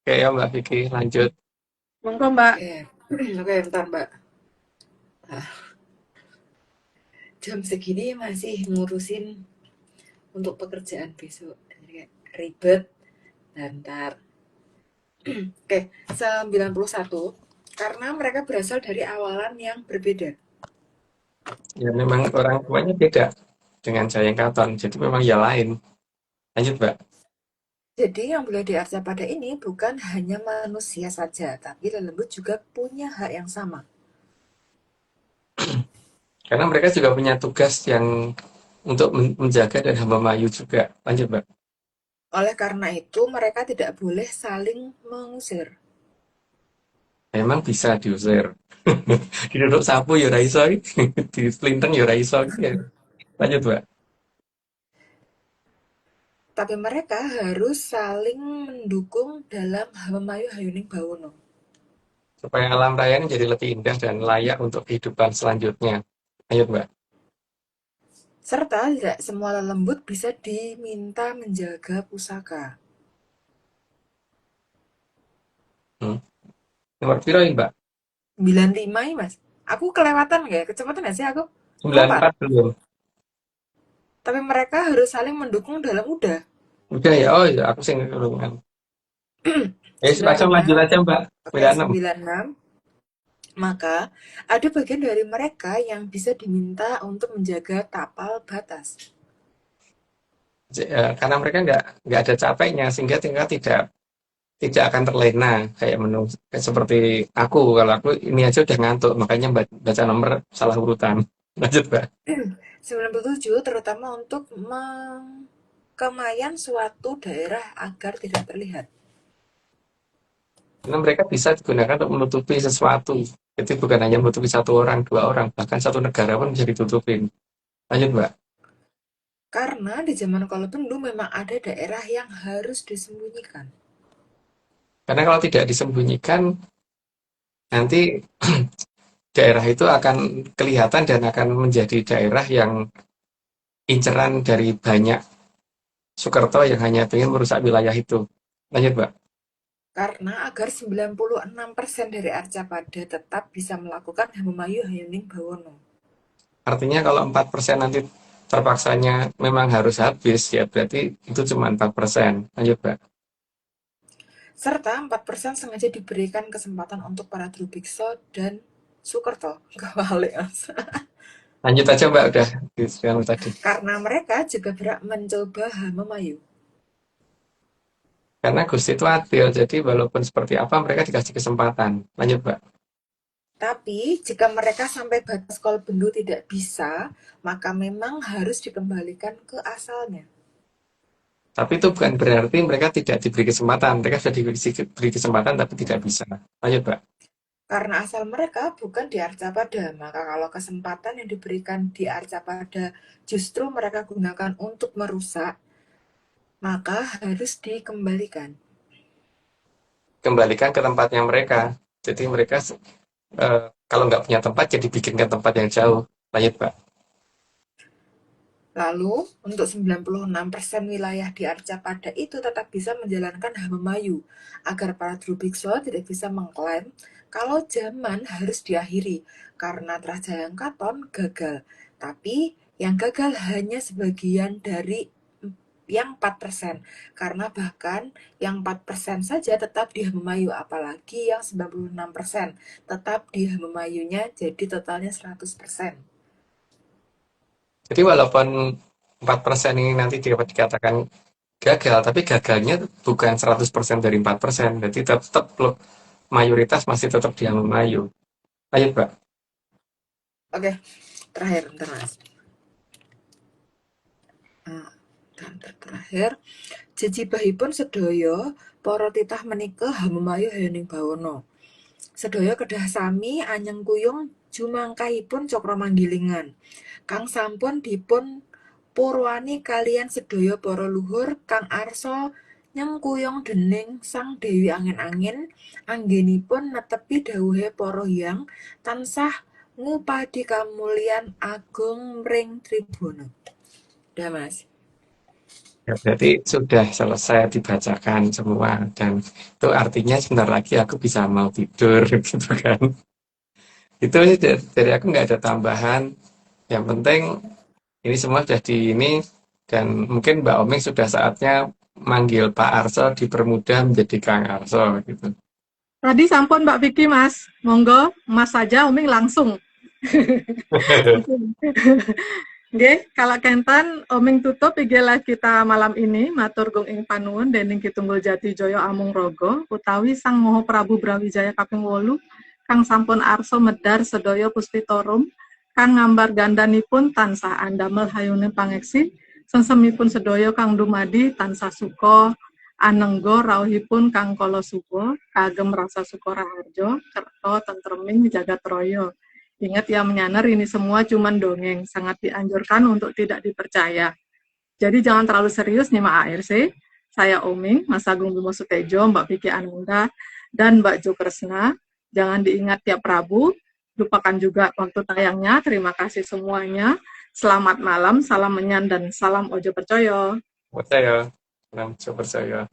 Oke ya Mbak Vicky, lanjut. Monggo Mbak. Oke, bentar Mbak. Jam segini masih ngurusin untuk pekerjaan besok. Jadi kayak ribet. Bentar. Oke, 91. Karena mereka berasal dari awalan yang berbeda. Ya memang orang tuanya beda dengan Jayeng Katon, jadi memang ya lain. Lanjut Mbak. Jadi yang boleh diarca pada ini bukan hanya manusia saja, tapi lelembut juga punya hak yang sama. Karena mereka juga punya tugas yang untuk menjaga dan hamba mayu juga. Lanjut Mbak. Oleh karena itu, mereka tidak boleh saling mengusir. Memang bisa diusir. Diduduk sapu ya ora iso, di selinteng ya ora iso gitu ya. Lanjut Mbak. Tapi mereka harus saling mendukung dalam Hamayu Hayuning Bawono. Supaya alam raya ini jadi lebih indah dan layak untuk kehidupan selanjutnya. Lanjut Mbak. Serta tidak semua lelembut bisa diminta menjaga pusaka. Nomor piro ini Mbak? 95 ya Mas. Aku kelewatan nggak ya? Kecepatan nggak sih aku? 94 belum. Tapi mereka harus saling mendukung dalam udah. Udah ya, oh ya aku sih ngelungan. Ya, semacam 95. lanjut aja Mbak. Oke, 96. Maka ada bagian dari mereka yang bisa diminta untuk menjaga tapal batas. Karena mereka nggak ada capeknya sehingga tinggal tidak akan terlena kayak seperti aku. Kalau aku ini aja udah ngantuk makanya baca nomor salah urutan. Lanjut Mbak. 97 terutama untuk kemayan suatu daerah agar tidak terlihat. Karena mereka bisa digunakan untuk menutupi sesuatu. Jadi bukan hanya menutupi satu orang, 2 orang, bahkan satu negara pun bisa ditutupin. Lanjut Mbak. Karena di zaman Kolopendu memang ada daerah yang harus disembunyikan. Karena kalau tidak disembunyikan, nanti daerah itu akan kelihatan dan akan menjadi daerah yang inceran dari banyak Soekerto yang hanya ingin merusak wilayah itu. Lanjut Mbak. Karena agar 96% dari Arcapada tetap bisa melakukan Hamayu Hayuning Bawono. Artinya kalau 4% nanti terpaksanya memang harus habis, ya berarti itu cuma 4%. Lanjut Mbak. Serta 4% sengaja diberikan kesempatan untuk para Drubikso dan Soekerto. Kebalik. Lanjut aja Mbak, udah yang tadi. Karena mereka juga berhak mencoba Hamayu. Karena Gusti itu adil, jadi walaupun seperti apa mereka dikasih kesempatan. Lanjut Mbak. Tapi jika mereka sampai batas Kolobendu tidak bisa, maka memang harus dikembalikan ke asalnya. Tapi itu bukan berarti mereka tidak diberi kesempatan. Mereka sudah diberi kesempatan tapi tidak bisa. Lanjut Mbak. Karena asal mereka bukan di Arcapada, maka kalau kesempatan yang diberikan di Arcapada justru mereka gunakan untuk merusak, maka harus dikembalikan. Kembalikan ke tempatnya mereka. Jadi mereka kalau nggak punya tempat, jadi bikinkan tempat yang jauh. Lanjut Mbak. Lalu, untuk 96% wilayah di Arcapada itu tetap bisa menjalankan Hamemayu, agar para Drubikso tidak bisa mengklaim kalau zaman harus diakhiri karena Trajayang Katon gagal. Tapi yang gagal hanya sebagian dari yang 4%, karena bahkan yang 4% saja tetap di Hamemayu, apalagi yang 96% tetap di Hamemayunya, jadi totalnya 100%. Jadi walaupun 4% ini nanti dapat dikatakan gagal, tapi gagalnya bukan 100% dari 4%. Jadi tetap loh, mayoritas masih tetap di Mayu. Ayo, Mbak. Oke, terakhir, bentar Mas. Dan terakhir, jejibahipun sedaya para titah menika Hamemayu Hayoning Bawana. Sedaya kedah sami anyeng kuyung jumangkahipun cakra manggilingan, kang sampun dipun purwani kalian sedaya para luhur kang arsa nyengkuyung dening Sang Dewi Angin-Angin, anggenipun netepi dawuhe para hyang tansah ngupadi kamulyan agung mring Tribuna. Udah Mas. Ya, berarti sudah selesai dibacakan semua dan itu artinya sebentar lagi aku bisa mau tidur gitu kan. Itu aja dari aku nggak ada tambahan. Yang penting ini semua sudah di ini dan mungkin Mbak Oming sudah saatnya manggil Pak Arso dipermudah menjadi Kang Arso gitu. Tadi sampun Mbak Vicky Mas, monggo Mas saja Oming langsung. Nggih, kalau kenten Oming tutup igelah kita malam ini matur gung ing panuwun dening Kitunggul Jati Jaya Amung Raga utawi Sang Maha Prabu Brawijaya kaping 8 kang sampun arsa medhar sedaya puspitorum kang ngambar gandanipun tansah andamel hayune pangeksi sengsemipun sedaya kang dumadi tansah suka anengga rawuhipun kang kala suka kagem rasa suka raharja kerta tentreming jagat raya. Ingat ya menyanar ini semua cuman dongeng, sangat dianjurkan untuk tidak dipercaya. Jadi jangan terlalu serius nyimak ARC. Saya Oming, Mas Agung Bimo Sutejo, Mbak Vicky Ananda, dan Mbak Jo Kresna. Jangan diingat tiap Rabu, lupakan juga waktu tayangnya. Terima kasih semuanya. Selamat malam, salam menyan dan salam ojo percaya. Percaya, salam percaya.